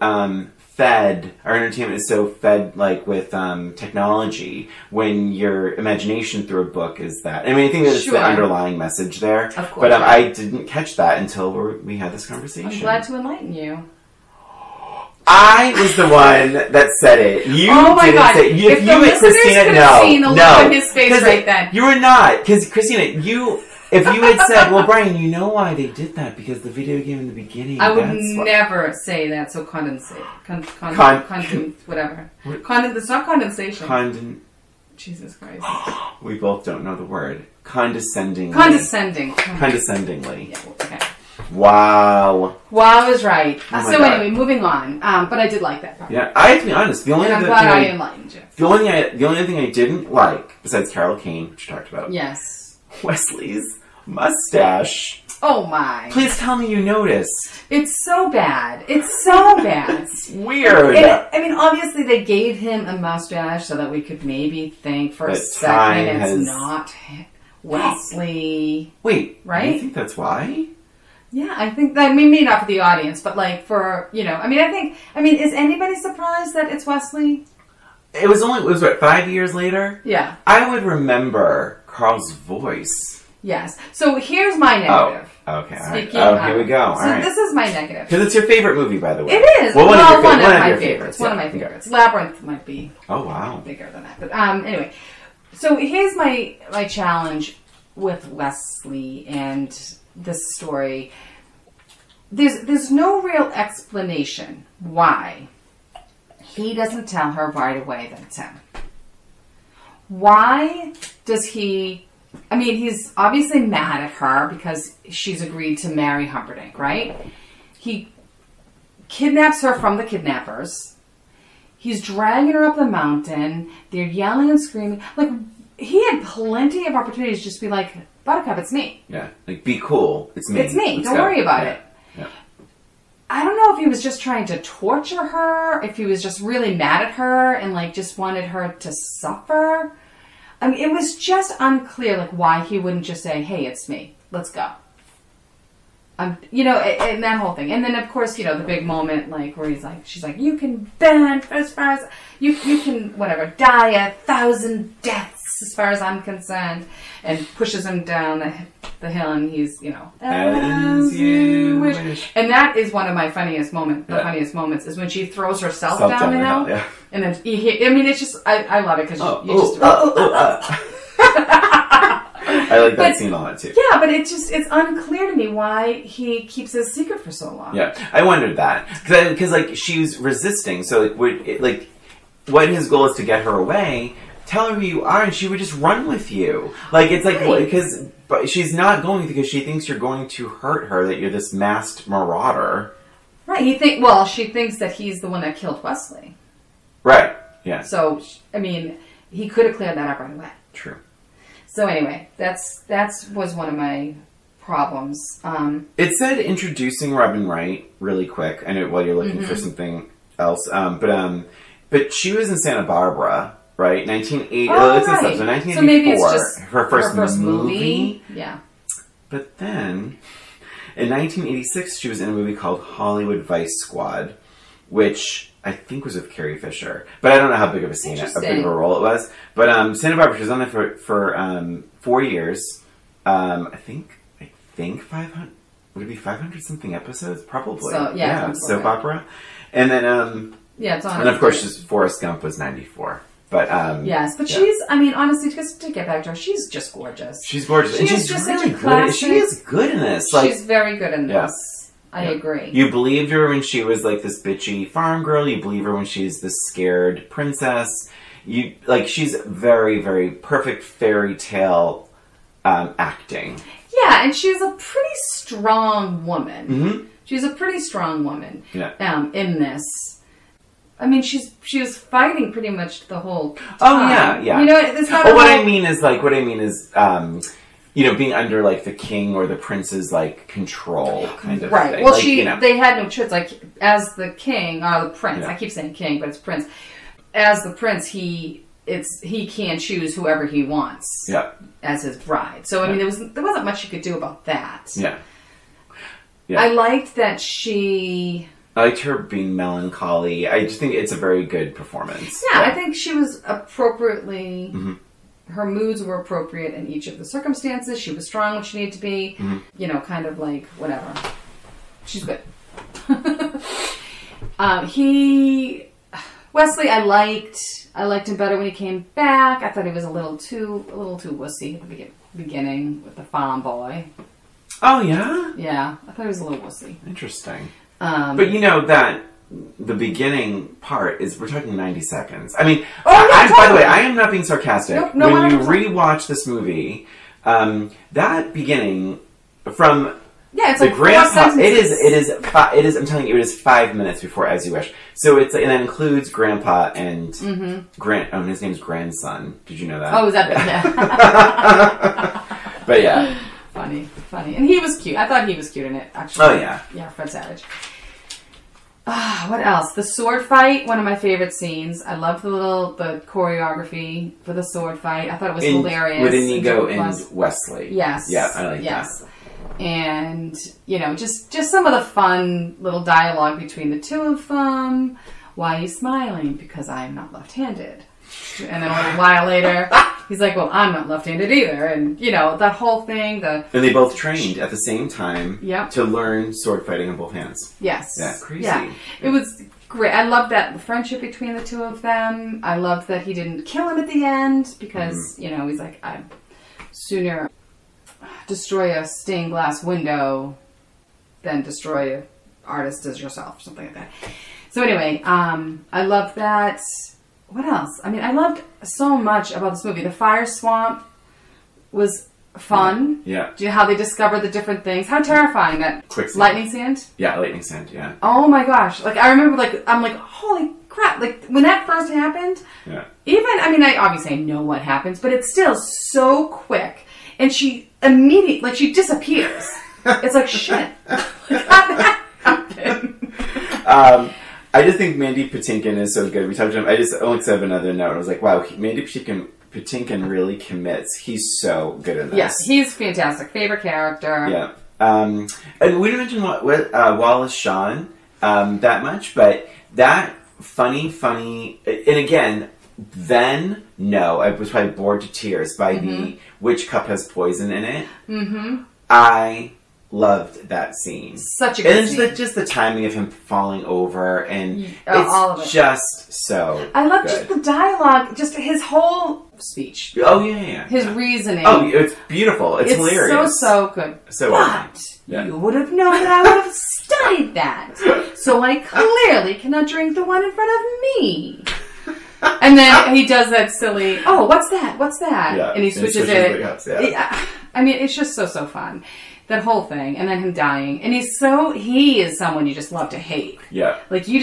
[SPEAKER 2] fed. Our entertainment is so fed with technology. When your imagination through a book is that. I mean, I think that's the underlying message there. Of course. But I didn't catch that until we had this conversation.
[SPEAKER 1] I'm glad to enlighten you.
[SPEAKER 2] I was the one that said it. You
[SPEAKER 1] didn't
[SPEAKER 2] say it.
[SPEAKER 1] If the listeners could have seen the look on his face right then.
[SPEAKER 2] You were not. Because, Christina, if you had said, well, Brian, you know why they did that? Because the video game in the beginning.
[SPEAKER 1] I would never say that. So condensate. Whatever. It's not condensation. Jesus Christ.
[SPEAKER 2] We both don't know the word. Condescendingly.
[SPEAKER 1] Condescendingly.
[SPEAKER 2] Yeah,
[SPEAKER 1] okay.
[SPEAKER 2] Wow.
[SPEAKER 1] Wow is right.
[SPEAKER 2] Oh
[SPEAKER 1] so anyway, moving on. But I did like that part.
[SPEAKER 2] Yeah, I have to be honest.
[SPEAKER 1] I'm glad I enlightened you.
[SPEAKER 2] The only thing I didn't like, besides Carol Kane, which you talked about.
[SPEAKER 1] Yes.
[SPEAKER 2] Wesley's mustache.
[SPEAKER 1] Oh my.
[SPEAKER 2] Please tell me you noticed.
[SPEAKER 1] It's so bad. It's so bad.
[SPEAKER 2] It's weird.
[SPEAKER 1] Obviously they gave him a mustache so that we could maybe think for a second it's not Wesley.
[SPEAKER 2] Wait.
[SPEAKER 1] Right?
[SPEAKER 2] You think that's why?
[SPEAKER 1] Yeah, I think that, maybe not for the audience, but for, is anybody surprised that it's Wesley?
[SPEAKER 2] It was what, 5 years later?
[SPEAKER 1] Yeah.
[SPEAKER 2] I would remember Carl's voice.
[SPEAKER 1] Yes. So here's my negative.
[SPEAKER 2] Oh, okay. Here we go.
[SPEAKER 1] This is my negative.
[SPEAKER 2] Because it's your favorite movie, by the way.
[SPEAKER 1] It is.
[SPEAKER 2] Well, one of
[SPEAKER 1] my favorites. One of my favorites. Labyrinth might be.
[SPEAKER 2] Oh, wow.
[SPEAKER 1] Bigger than that. But anyway. So here's my challenge with Wesley and this story. There's no real explanation why he doesn't tell her right away that it's him. Why does he... he's obviously mad at her because she's agreed to marry Humperdinck, right? He kidnaps her from the kidnappers. He's dragging her up the mountain. They're yelling and screaming. He had plenty of opportunities to just be like, Buttercup, it's me.
[SPEAKER 2] Yeah, be cool. It's me.
[SPEAKER 1] It's me. Don't worry about it.
[SPEAKER 2] Yeah.
[SPEAKER 1] I don't know if he was just trying to torture her, if he was just really mad at her and just wanted her to suffer. It was just unclear why he wouldn't just say, hey, it's me. Let's go. And that whole thing. And then, of course, the big moment, where she's like, you can bend as far as, you can, whatever, die 1,000 deaths as far as I'm concerned. And pushes him down the hill and he's, as you wish. And that is one of my funniest moments. The funniest moments is when she throws herself down the hill. Yeah. And then, it's just, I love it because
[SPEAKER 2] I like that scene a lot too.
[SPEAKER 1] Yeah, but it's unclear to me why he keeps his secret for so long.
[SPEAKER 2] Yeah, I wondered that because she was resisting. So what his goal is to get her away. Tell her who you are, and she would just run with you. But she's not going because she thinks you're going to hurt her. That you're this masked marauder.
[SPEAKER 1] Right. She thinks that he's the one that killed Wesley.
[SPEAKER 2] Right. Yeah.
[SPEAKER 1] So he could have cleared that up right away.
[SPEAKER 2] True.
[SPEAKER 1] So anyway, that was one of my problems.
[SPEAKER 2] It said introducing Robin Wright really quick. I know while you're looking for something else, but she was in Santa Barbara, right? 1980.
[SPEAKER 1] Right.
[SPEAKER 2] So 1984.
[SPEAKER 1] So maybe it's just
[SPEAKER 2] her first
[SPEAKER 1] movie. Yeah.
[SPEAKER 2] But then, in 1986, she was in a movie called Hollywood Vice Squad, which I think was with Carrie Fisher. But I don't know how big of a scene, a big of a role it was. But Santa Barbara, she was on there for 4 years. I think 500. Would it be 500 something episodes? Probably. So, yeah, soap opera. And then,
[SPEAKER 1] it's on.
[SPEAKER 2] And of course, Forrest Gump was 94. But
[SPEAKER 1] yes, but she's. I mean, honestly, just to get back to her, she's just gorgeous.
[SPEAKER 2] She's gorgeous, and she's
[SPEAKER 1] just
[SPEAKER 2] really good. She is good in this. Like,
[SPEAKER 1] she's very good in this. I agree.
[SPEAKER 2] You believed her when she was like this bitchy farm girl. You believe her when she's this scared princess. She's very, very perfect fairy tale acting. Yeah,
[SPEAKER 1] and she's a pretty strong woman.
[SPEAKER 2] Mm-hmm.
[SPEAKER 1] She's a pretty strong woman.
[SPEAKER 2] Yeah.
[SPEAKER 1] In this. I mean, she was fighting pretty much the whole time.
[SPEAKER 2] Oh yeah.
[SPEAKER 1] You know, it's not.
[SPEAKER 2] What I mean is, being under like the king or the prince's like control kind of
[SPEAKER 1] right.
[SPEAKER 2] thing.
[SPEAKER 1] Well, they had no choice. Like as the king or the prince, I keep saying king, but it's prince. As the prince, he can choose whoever he wants.
[SPEAKER 2] Yeah.
[SPEAKER 1] As his bride. So I mean, there wasn't much you could do about that.
[SPEAKER 2] Yeah.
[SPEAKER 1] I liked that she.
[SPEAKER 2] I liked her being melancholy. I just think it's a very good performance.
[SPEAKER 1] Yeah, I think she was appropriately... Mm-hmm. Her moods were appropriate in each of the circumstances. She was strong when she needed to be. Mm-hmm. Kind of like, whatever. She's good. Wesley, I liked him better when he came back. I thought he was a little too wussy at the beginning with the farm boy.
[SPEAKER 2] Oh, yeah?
[SPEAKER 1] Yeah, I thought he was a little wussy.
[SPEAKER 2] Interesting. But you know that the beginning part is, we're talking 90 seconds. I mean, by the way, I am not being sarcastic.
[SPEAKER 1] Nope,
[SPEAKER 2] when you rewatch this movie, that beginning from
[SPEAKER 1] it's
[SPEAKER 2] the
[SPEAKER 1] like
[SPEAKER 2] grandpa, it is. I'm telling you, it is 5 minutes before As You Wish. So and that includes grandpa and his name's grandson. Did you know that?
[SPEAKER 1] Oh, is that yeah.
[SPEAKER 2] But yeah.
[SPEAKER 1] Funny. And he was cute. I thought he was cute in it, actually.
[SPEAKER 2] Oh, yeah.
[SPEAKER 1] Yeah, Fred Savage. What else? The sword fight, one of my favorite scenes. I loved the choreography for the sword fight. I thought it was hilarious.
[SPEAKER 2] With Inigo and Wesley.
[SPEAKER 1] Yes.
[SPEAKER 2] Yeah, I like that.
[SPEAKER 1] And, just some of the fun little dialogue between the two of them. Why are you smiling? Because I am not left-handed. And then a little while later, he's like, well, I'm not left-handed either. And, that whole thing. And
[SPEAKER 2] they both trained at the same time to learn sword fighting on both hands.
[SPEAKER 1] Yes.
[SPEAKER 2] Yeah, crazy.
[SPEAKER 1] Yeah. It was great. I loved that friendship between the two of them. I loved that he didn't kill him at the end because, he's like, I'd sooner destroy a stained glass window than destroy an artist as yourself, something like that. So anyway, I loved that. What else? I mean, I loved so much about this movie. The fire swamp was fun.
[SPEAKER 2] Yeah.
[SPEAKER 1] Do you know how they discovered the different things? How terrifying that
[SPEAKER 2] quicksand.
[SPEAKER 1] Lightning sand?
[SPEAKER 2] Yeah, lightning sand, yeah.
[SPEAKER 1] Oh my gosh. Like, I remember, I'm like, holy crap. Like, when that first happened, I obviously know what happens, but it's still so quick. And she immediately, she disappears. It's like, shit. How did that happen?
[SPEAKER 2] I just think Mandy Patinkin is so good. We talked to him. I just only said another note. I was like, wow, Mandy Patinkin really commits. He's so good in this.
[SPEAKER 1] Yes, he's fantastic. Favorite character.
[SPEAKER 2] Yeah. And we didn't mention Wallace Shawn that much, but that funny, and again, then, no, I was probably bored to tears by the which cup has poison in it. Mm-hmm. I loved that scene.
[SPEAKER 1] Such a good scene.
[SPEAKER 2] And just the timing of him falling over, and
[SPEAKER 1] all of it.
[SPEAKER 2] Just so
[SPEAKER 1] I love
[SPEAKER 2] good.
[SPEAKER 1] Just the dialogue, just his whole speech.
[SPEAKER 2] Oh, yeah.
[SPEAKER 1] His reasoning.
[SPEAKER 2] Oh, it's beautiful. It's hilarious.
[SPEAKER 1] So good.
[SPEAKER 2] So
[SPEAKER 1] but you would have known that I would have studied that. So I clearly cannot drink the one in front of me. And then he does that silly, what's that? What's that?
[SPEAKER 2] Yeah,
[SPEAKER 1] and he switches it.
[SPEAKER 2] Cups,
[SPEAKER 1] I mean, it's just so fun. That whole thing. And then him dying. And he is someone you just love to hate.
[SPEAKER 2] Yeah.
[SPEAKER 1] Like, he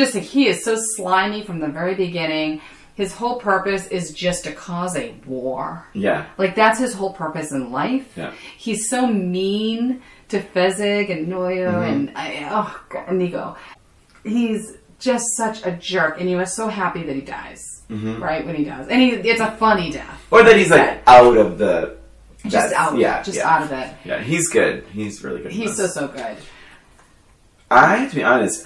[SPEAKER 1] is so slimy from the very beginning. his whole purpose is just to cause a war.
[SPEAKER 2] Yeah.
[SPEAKER 1] Like, that's his whole purpose in life.
[SPEAKER 2] Yeah.
[SPEAKER 1] He's so mean to Fezzik and Noyo and Nico. He's just such a jerk, and you are so happy that he dies, right, when he does. And it's a funny death.
[SPEAKER 2] Or that he's, like, out of the...
[SPEAKER 1] Just out of it.
[SPEAKER 2] Yeah, he's good. He's really good.
[SPEAKER 1] He's so good.
[SPEAKER 2] To be honest,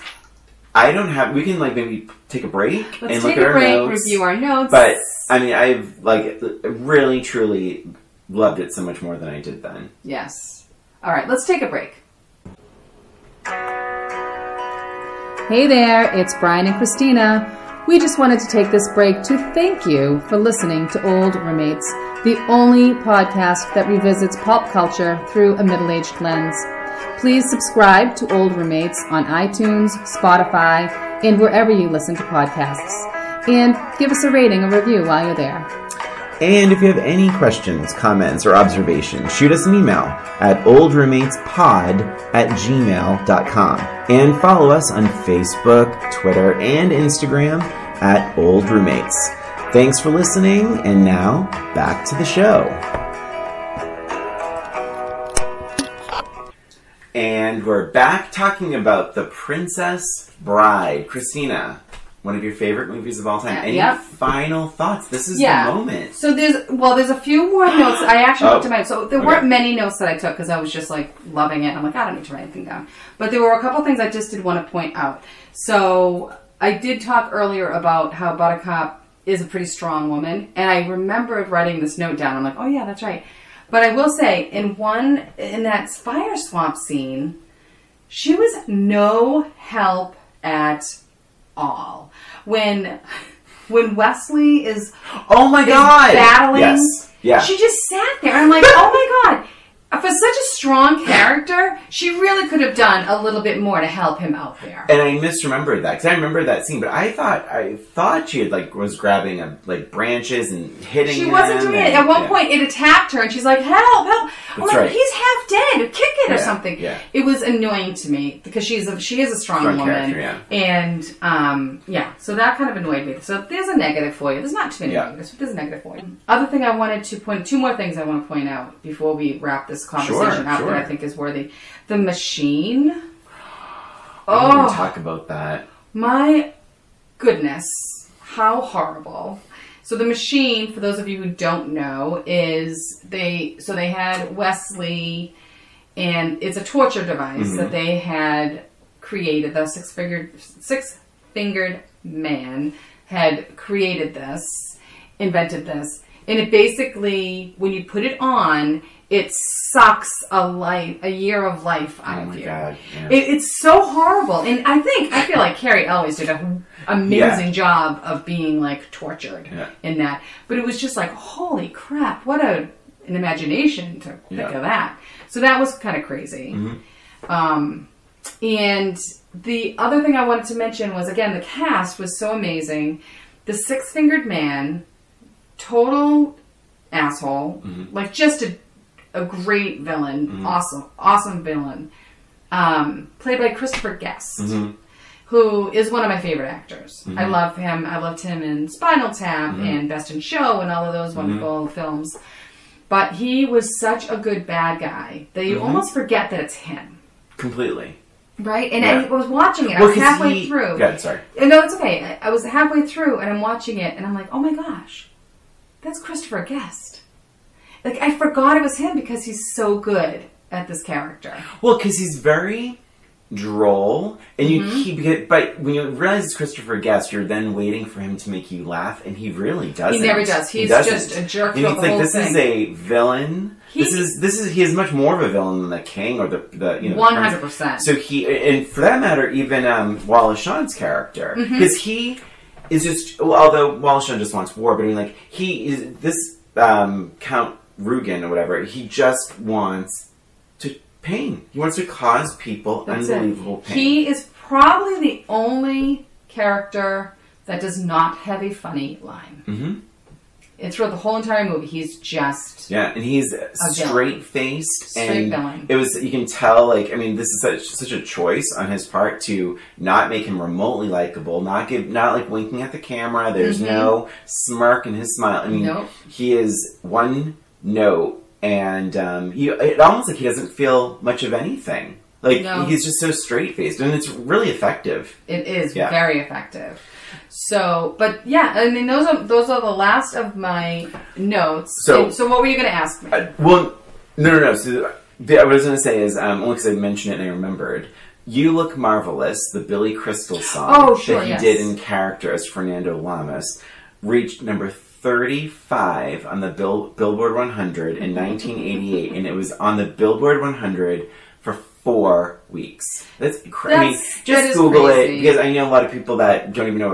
[SPEAKER 2] I don't have... We can, like, maybe take a break and look at our notes.
[SPEAKER 1] Review our notes.
[SPEAKER 2] But, I mean, I've, like, really, truly loved it so much more than I did then.
[SPEAKER 1] Yes. All right, let's take a break. Hey there, it's Brian and Christina. We just wanted to take this break to thank you for listening to Old Roommates, the only podcast that revisits pop culture through a middle-aged lens. Please subscribe to Old Roommates on iTunes, Spotify, and wherever you listen to podcasts. And give us a rating or review while you're there.
[SPEAKER 2] And if you have any questions, comments, or observations, shoot us an email at oldroommatespod@gmail.com. And follow us on Facebook, Twitter, and Instagram at Old Roommates. Thanks for listening, and now, back to the show. And we're back talking about The Princess Bride. Christina, one of your favorite movies of all time. Any final thoughts? This is the moment.
[SPEAKER 1] So there's a few more notes. I actually looked at mine. So there weren't many notes that I took because I was just like loving it. I'm like, I don't need to write anything down. But there were a couple things I just did want to point out. So I did talk earlier about how Buttercup is a pretty strong woman. And I remembered writing this note down. I'm like, oh yeah, that's right. But I will say, in that fire swamp scene, she was no help at all. When Wesley is battling, she just sat there and I'm like, oh my god, for such a strong character, she really could have done a little bit more to help him out there.
[SPEAKER 2] And I misremembered that because I remember that scene, but I thought she had was grabbing branches and hitting.
[SPEAKER 1] She wasn't doing it. At one point, it attacked her, and she's like, "Help! Help!" I'm like, "He's half dead. Kick it or something." Yeah. It was annoying to me because she is a strong woman, and so that kind of annoyed me. So there's a negative for you. There's not too many negatives, but there's a negative for you. Other thing I wanted to point. Two more things I want to point out before we wrap this conversation out that I think is worthy. The machine.
[SPEAKER 2] I didn't talk about that.
[SPEAKER 1] My goodness, how horrible. So the machine, for those of you who don't know, is they had Wesley, and it's a torture device that they had created. The six-fingered man had created this, invented this, and it basically, when you put it on, it sucks a year of life out of you. Oh my God. Yeah. It's so horrible. And I feel like Cary Elwes did an amazing job of being like tortured in that. But it was just like, holy crap, what an imagination to think of that. So that was kind of crazy. And the other thing I wanted to mention was, again, the cast was so amazing. The six-fingered man, total asshole, like just a great villain, awesome villain, played by Christopher Guest, who is one of my favorite actors. I love him. I loved him in Spinal Tap and Best in Show and all of those wonderful films. But he was such a good bad guy that you almost forget that it's him.
[SPEAKER 2] Completely.
[SPEAKER 1] Right? And I was watching it. I was halfway through.
[SPEAKER 2] Yeah, sorry.
[SPEAKER 1] No, it's okay. I was halfway through and I'm watching it and I'm like, oh my gosh, that's Christopher Guest. Like, I forgot it was him because he's so good at this character.
[SPEAKER 2] Well, because he's very droll, and but when you realize it's Christopher Guest, you're then waiting for him to make you laugh, and he really doesn't.
[SPEAKER 1] He never does. He's just a jerk for the whole thing.
[SPEAKER 2] This is a villain. He is much more of a villain than the king or the
[SPEAKER 1] 100%.
[SPEAKER 2] So and for that matter, even Wallace Shawn's character, because he is just, although Wallace Shawn just wants war, but I mean, like, he is this Count Rugen or whatever, he just wants pain. He wants to cause people unbelievable pain.
[SPEAKER 1] He is probably the only character that does not have a funny line. throughout the whole entire movie, he's just
[SPEAKER 2] and he's straight faced,
[SPEAKER 1] straight villain.
[SPEAKER 2] It was, you can tell, like, I mean, this is such a choice on his part to not make him remotely likable, not like winking at the camera. There's no smirk in his smile. I mean, he is one note, and it almost like he doesn't feel much of anything. Like, he's just so straight-faced, and it's really effective. It is
[SPEAKER 1] very effective. So, but yeah, I mean, those are the last of my notes. So what were you going to ask me?
[SPEAKER 2] Well, no. So, what I was going to say is, only because I mentioned it and I remembered, "You Look Marvelous," the Billy Crystal song that he did in character as Fernando Lamas, reached number 35 on the Billboard 100 in 1988, and it was on the Billboard 100 for 4 weeks. That's crazy. I mean, just Google it, because I know a lot of people that don't even know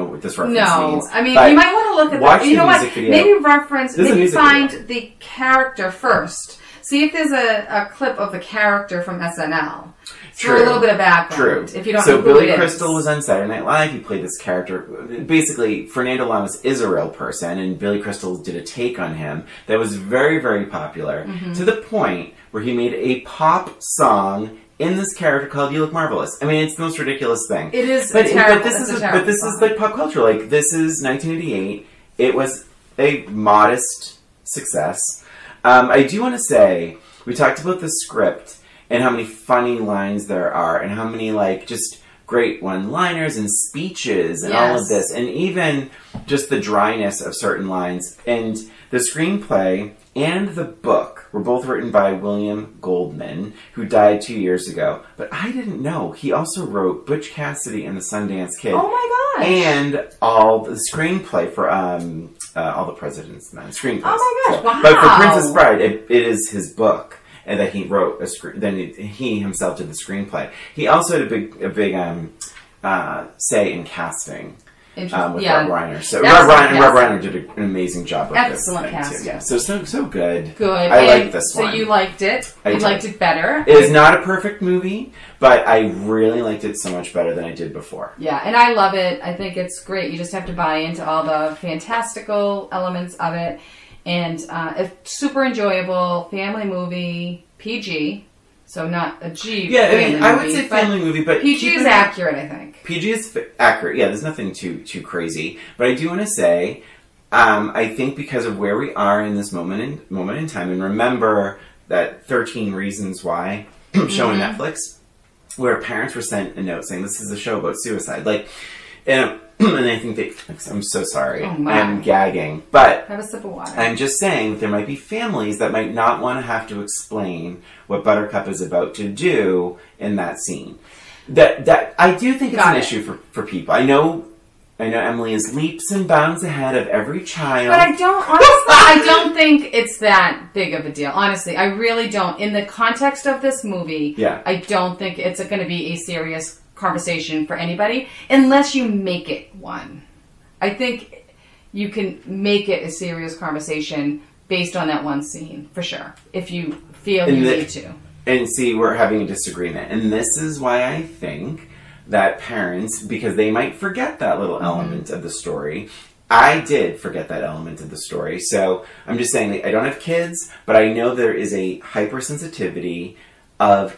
[SPEAKER 2] what this reference means.
[SPEAKER 1] I mean, you might want to look at
[SPEAKER 2] watch the music video.
[SPEAKER 1] Maybe find the character first. See if there's a clip of the character from SNL. For a little bit of background. If you don't know who
[SPEAKER 2] Billy
[SPEAKER 1] it is.
[SPEAKER 2] Crystal was on Saturday Night Live. He played this character. Basically, Fernando Lamas is a real person, and Billy Crystal did a take on him that was very, very popular, to the point where he made a pop song in this character called "You Look Marvelous." I mean, it's the most ridiculous thing.
[SPEAKER 1] It is
[SPEAKER 2] but
[SPEAKER 1] terrible.
[SPEAKER 2] But this is like pop culture. Like, this is 1988. It was a modest success. I do want to say, we talked about the script and how many funny lines there are, and how many, like, just great one-liners and speeches and all of this, and even just the dryness of certain lines. And the screenplay and the book were both written by William Goldman, who died 2 years ago. But I didn't know he also wrote Butch Cassidy and the Sundance Kid.
[SPEAKER 1] Oh my gosh!
[SPEAKER 2] And all the screenplay for All the President's Men screenplays.
[SPEAKER 1] Oh my gosh! Wow!
[SPEAKER 2] But for Princess Bride, it is his book. And that he wrote then he himself did the screenplay. He also had a big say in casting with Rob Reiner. So Rob Reiner did an amazing job with this thing
[SPEAKER 1] casting.
[SPEAKER 2] too. Yeah, so good.
[SPEAKER 1] Good.
[SPEAKER 2] I like this one.
[SPEAKER 1] So you liked it. You liked it better.
[SPEAKER 2] It is not a perfect movie, but I really liked it so much better than I did before.
[SPEAKER 1] Yeah, and I love it. I think it's great. You just have to buy into all the fantastical elements of it. And it's super enjoyable, family movie, PG, so not a G.
[SPEAKER 2] Yeah, I mean, I would say family movie, but
[SPEAKER 1] PG is accurate, I think.
[SPEAKER 2] PG is accurate. Yeah, there's nothing too crazy. But I do want to say, I think because of where we are in this moment in time, and remember that 13 Reasons Why show on Netflix, where parents were sent a note saying this is a show about suicide, like. And I think I'm so sorry. I'm gagging. But
[SPEAKER 1] have a sip of water.
[SPEAKER 2] I'm just saying that there might be families that might not want to have to explain what Buttercup is about to do in that scene. That I do think it's an issue for people. I know Emily is leaps and bounds ahead of every child.
[SPEAKER 1] But I don't think it's that big of a deal. Honestly, I really don't. In the context of this movie, I don't think it's going to be a serious conversation for anybody unless you make it one. I think you can make it a serious conversation based on that one scene, for sure, if you feel you need to.
[SPEAKER 2] And see, we're having a disagreement. And this is why I think that parents, because they might forget that little element of the story. I did forget that element of the story. So I'm just saying, I don't have kids, but I know there is a hypersensitivity of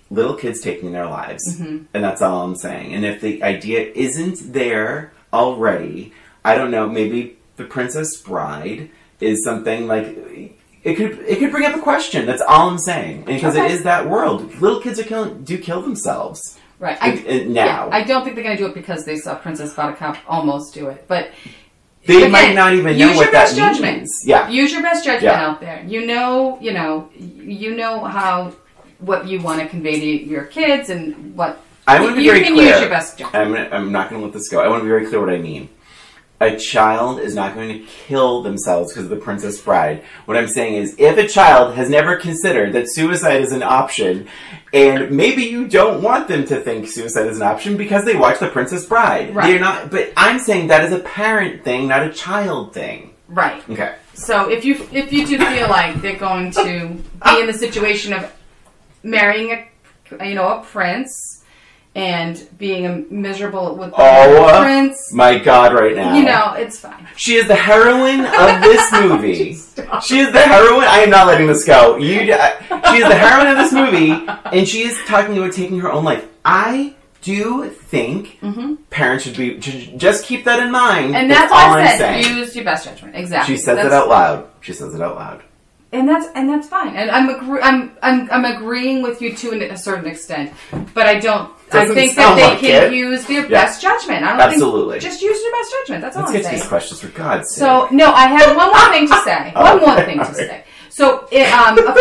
[SPEAKER 2] little kids taking their lives. And that's all I'm saying. And if the idea isn't there already, I don't know, maybe The Princess Bride is something like, it could bring up a question. That's all I'm saying. Because it is that world. Little kids do kill themselves.
[SPEAKER 1] Right.
[SPEAKER 2] Now.
[SPEAKER 1] I don't think they're going to do it because they saw Princess Buttercup almost do it. But
[SPEAKER 2] they might not even know what that means. Yeah.
[SPEAKER 1] Use your best judgment out there. You know what you want to convey to your kids and what
[SPEAKER 2] I want to be very clear.
[SPEAKER 1] Use your best judgment.
[SPEAKER 2] I'm not going to let this go. I want to be very clear what I mean. A child is not going to kill themselves because of The Princess Bride. What I'm saying is, if a child has never considered that suicide is an option, and maybe you don't want them to think suicide is an option because they watch The Princess Bride.
[SPEAKER 1] Right.
[SPEAKER 2] They're not, but I'm saying that is a parent thing, not a child thing.
[SPEAKER 1] Right.
[SPEAKER 2] Okay.
[SPEAKER 1] So if you do feel like they're going to be in the situation of marrying a prince, and being miserable with
[SPEAKER 2] Prince. My God, right now.
[SPEAKER 1] You know, it's fine.
[SPEAKER 2] She is the heroine of this movie. She is the heroine. I am not letting this go. She is the heroine of this movie, and she is talking about taking her own life. I do think parents should just keep that in mind.
[SPEAKER 1] And that's why I said, use your best judgment. Exactly.
[SPEAKER 2] She says it out loud. She says it out loud.
[SPEAKER 1] And that's fine. And I'm agreeing with you to a certain extent, but I don't. I think that they can use their best judgment. I don't think just use your best judgment. That's all I'm saying.
[SPEAKER 2] Let's get to these questions for God's sake.
[SPEAKER 1] So no, I have one more thing to say. One more thing to say. So of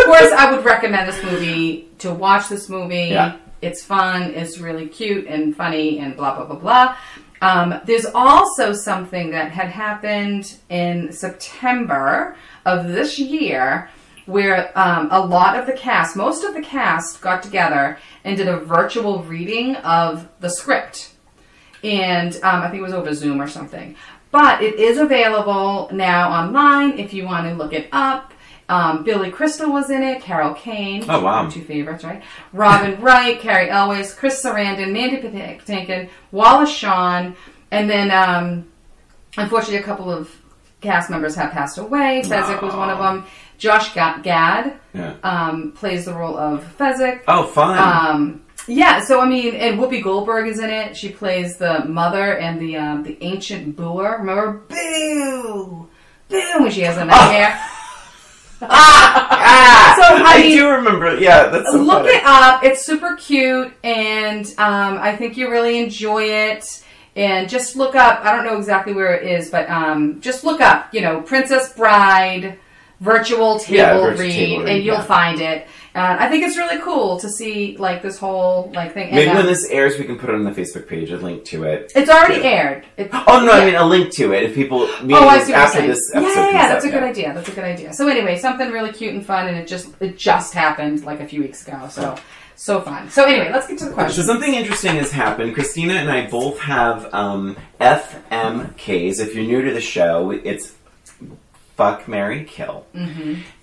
[SPEAKER 1] course, I would recommend this movie to watch. This movie. Yeah. It's fun. It's really cute and funny and blah blah blah blah. There's also something that had happened in September of this year where a lot of the cast, most of the cast got together and did a virtual reading of the script. And I think it was over Zoom or something. But it is available now online if you want to look it up. Billy Crystal was in it, Carol Kane.
[SPEAKER 2] Oh, wow.
[SPEAKER 1] My two favorites, right? Robin Wright, Cary Elwes, Chris Sarandon, Mandy Patinkin, Wallace Shawn, and then unfortunately a couple of cast members have passed away. Fezzik was one of them. Josh Gad plays the role of Fezzik.
[SPEAKER 2] Oh, fun.
[SPEAKER 1] Yeah, so I mean, and Whoopi Goldberg is in it. She plays the mother and the ancient Boer. Remember, boo, when she has a nice hair. So I
[SPEAKER 2] do remember. Yeah, that's so
[SPEAKER 1] look
[SPEAKER 2] funny.
[SPEAKER 1] it up. It's super cute, and I think you really enjoy it. And just look up. I don't know exactly where it is, but just look up. You know, Princess Bride virtual table read, and you'll find it. I think it's really cool to see like this whole like thing.
[SPEAKER 2] Maybe when this airs, we can put it on the Facebook page, a link to it.
[SPEAKER 1] It's already aired.
[SPEAKER 2] I mean a link to it. If people
[SPEAKER 1] I see
[SPEAKER 2] after this episode
[SPEAKER 1] that's a good idea. That's a good idea. So anyway, something really cute and fun, and it just happened like a few weeks ago. So fun. So anyway, let's get to the question.
[SPEAKER 2] So something interesting has happened. Christina and I both have FMKs. If you're new to the show, it's Fuck, Marry, Kill.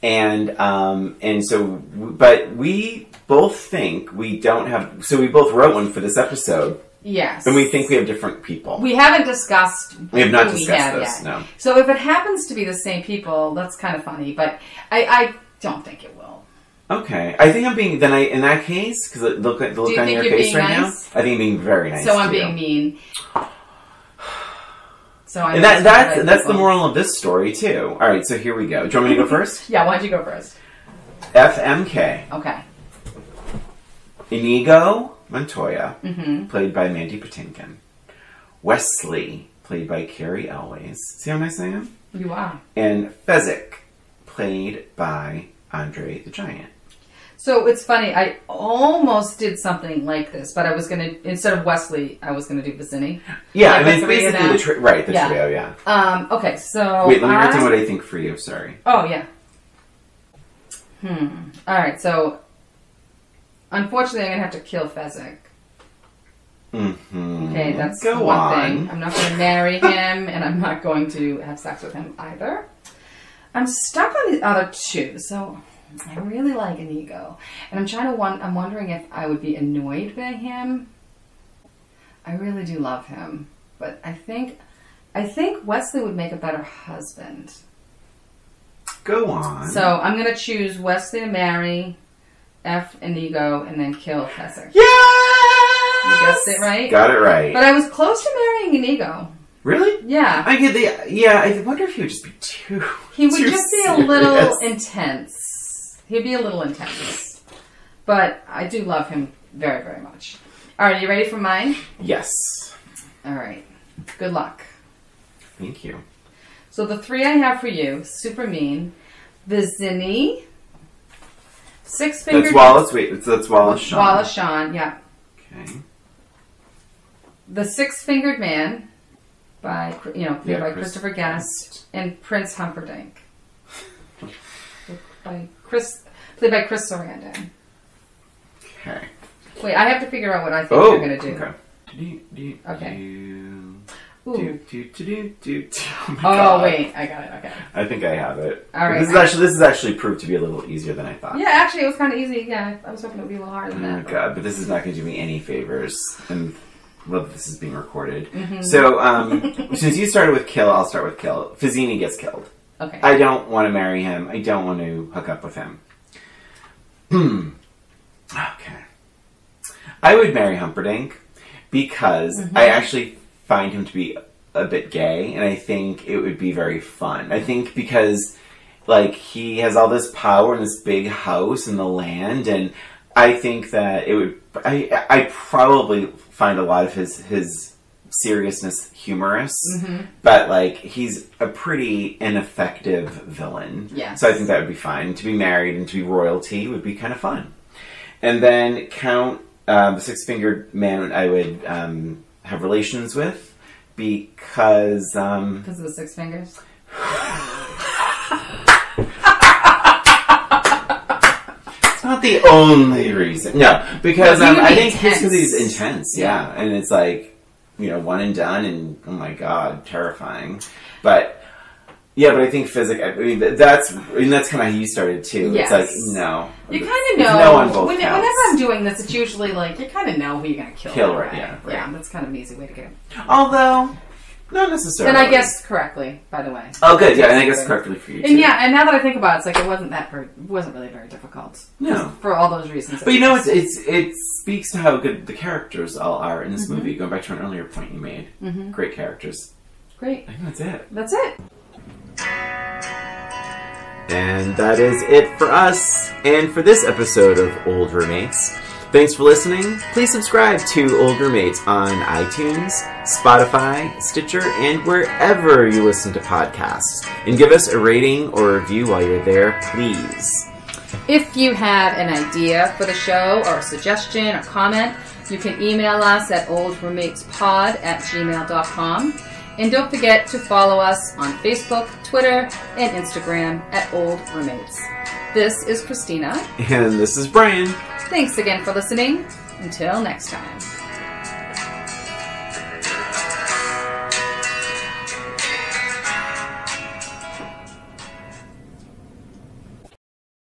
[SPEAKER 2] And so, but we both think we don't have, so we both wrote one for this episode.
[SPEAKER 1] Yes.
[SPEAKER 2] And we think we have different people.
[SPEAKER 1] We haven't discussed
[SPEAKER 2] We have not discussed this,
[SPEAKER 1] yet.
[SPEAKER 2] No.
[SPEAKER 1] So if it happens to be the same people, that's kind of funny, but I don't think it will.
[SPEAKER 2] Okay. I think I'm being, in that case, because the look on your face right now, I think I'm being very nice.
[SPEAKER 1] So I'm being mean.
[SPEAKER 2] And that's the moral of this story, too. All right, so here we go. Do you want me to go first?
[SPEAKER 1] Yeah, why don't you go first?
[SPEAKER 2] FMK.
[SPEAKER 1] Okay.
[SPEAKER 2] Inigo Montoya, played by Mandy Patinkin. Wesley, played by Cary Elwes. See how nice I am?
[SPEAKER 1] You are.
[SPEAKER 2] And Fezzik, played by Andre the Giant.
[SPEAKER 1] So it's funny, I almost did something like this, but I was going to, instead of Wesley, I was going to do Vicini.
[SPEAKER 2] Yeah, like I mean, it's basically the trio, yeah.
[SPEAKER 1] Okay, so...
[SPEAKER 2] Wait, let me write down what I think for you, sorry.
[SPEAKER 1] Oh, yeah. Alright, so... Unfortunately, I'm going to have to kill Fezzik. Okay, that's one thing. I'm not going to marry him, and I'm not going to have sex with him either. I'm stuck on the other two, so... I really like Inigo, and I'm wondering if I would be annoyed by him. I really do love him, but I think Wesley would make a better husband.
[SPEAKER 2] Go on.
[SPEAKER 1] So I'm gonna choose Wesley to marry, F Inigo, and then kill Fezzik.
[SPEAKER 2] Yes!
[SPEAKER 1] You guessed it right.
[SPEAKER 2] Got it right.
[SPEAKER 1] But I was close to marrying Inigo.
[SPEAKER 2] Really?
[SPEAKER 1] Yeah.
[SPEAKER 2] I get I wonder if he would just be too.
[SPEAKER 1] He would just be a little intense. He'd be a little intense. But I do love him very, very much. Alright, are you ready for mine?
[SPEAKER 2] Yes.
[SPEAKER 1] Alright. Good luck.
[SPEAKER 2] Thank you.
[SPEAKER 1] So the three I have for you, super mean. Vicini. Six-fingered...
[SPEAKER 2] That's Wallace Shawn.
[SPEAKER 1] Wallace Shawn, yeah.
[SPEAKER 2] Okay.
[SPEAKER 1] The Six-Fingered Man, played by Christopher Guest, and Prince Humperdinck. Played by Chris Sarandon.
[SPEAKER 2] Okay.
[SPEAKER 1] Wait, I have to figure out what I think you're going to do.
[SPEAKER 2] Okay.
[SPEAKER 1] Okay. Ooh.
[SPEAKER 2] Oh, my
[SPEAKER 1] Oh,
[SPEAKER 2] God.
[SPEAKER 1] wait. I got it. Okay.
[SPEAKER 2] I think I have it.
[SPEAKER 1] All right.
[SPEAKER 2] This is actually proved to be a little easier than I thought.
[SPEAKER 1] Yeah, actually, it was kind of easy. Yeah, I was hoping it would be a little harder than
[SPEAKER 2] Oh, my
[SPEAKER 1] that.
[SPEAKER 2] God. But this is not going to do me any favors. And love this is being recorded.
[SPEAKER 1] Mm-hmm.
[SPEAKER 2] So, since you started with kill, I'll start with kill. Fazzini gets killed.
[SPEAKER 1] Okay.
[SPEAKER 2] I don't want to marry him. I don't want to hook up with him. Okay. I would marry Humperdinck because I actually find him to be a bit gay, and I think it would be very fun. I think because, like, he has all this power in this big house and the land, and I think that it would... I probably find a lot of his seriousness humorous, but, like, he's a pretty ineffective villain.
[SPEAKER 1] Yes.
[SPEAKER 2] So I think that would be fun. To be married and to be royalty would be kind of fun. And then Count, the six-fingered man I would have relations with, because...
[SPEAKER 1] Because of the six fingers?
[SPEAKER 2] It's not the only reason. No, because I think
[SPEAKER 1] intense.
[SPEAKER 2] because he's intense, yeah. And it's like, you know, one and done, and oh my God, terrifying. But... yeah, but I think that's kind of how you started too.
[SPEAKER 1] Yes.
[SPEAKER 2] It's like, no.
[SPEAKER 1] You kind of know.
[SPEAKER 2] No on both
[SPEAKER 1] whenever
[SPEAKER 2] counts.
[SPEAKER 1] I'm doing this, it's usually like, you kind of know who you're going to kill.
[SPEAKER 2] Kill, right, yeah, right.
[SPEAKER 1] Yeah, that's kind of an easy way to go.
[SPEAKER 2] Although, not necessarily.
[SPEAKER 1] And I guessed correctly, by the way.
[SPEAKER 2] Oh, good, yeah, and I guess correctly for you too.
[SPEAKER 1] And yeah, and now that I think about it, it's like it wasn't really very difficult.
[SPEAKER 2] No.
[SPEAKER 1] For all those reasons.
[SPEAKER 2] But you know, it speaks to how good the characters all are in this movie. Going back to an earlier point you made. Great characters.
[SPEAKER 1] Great.
[SPEAKER 2] I think that's it.
[SPEAKER 1] That's it.
[SPEAKER 2] And that is it for us, and for this episode of Old Roommates. Thanks for listening. Please subscribe to Old Roommates on iTunes, Spotify, Stitcher, and wherever you listen to podcasts. And give us a rating or review while you're there, please.
[SPEAKER 1] If you have an idea for the show, or a suggestion, or comment, you can email us at oldroommatespod@gmail.com. And don't forget to follow us on Facebook, Twitter, and Instagram at Old Roommates. This is Christina.
[SPEAKER 2] And this is Brian.
[SPEAKER 1] Thanks again for listening. Until next time.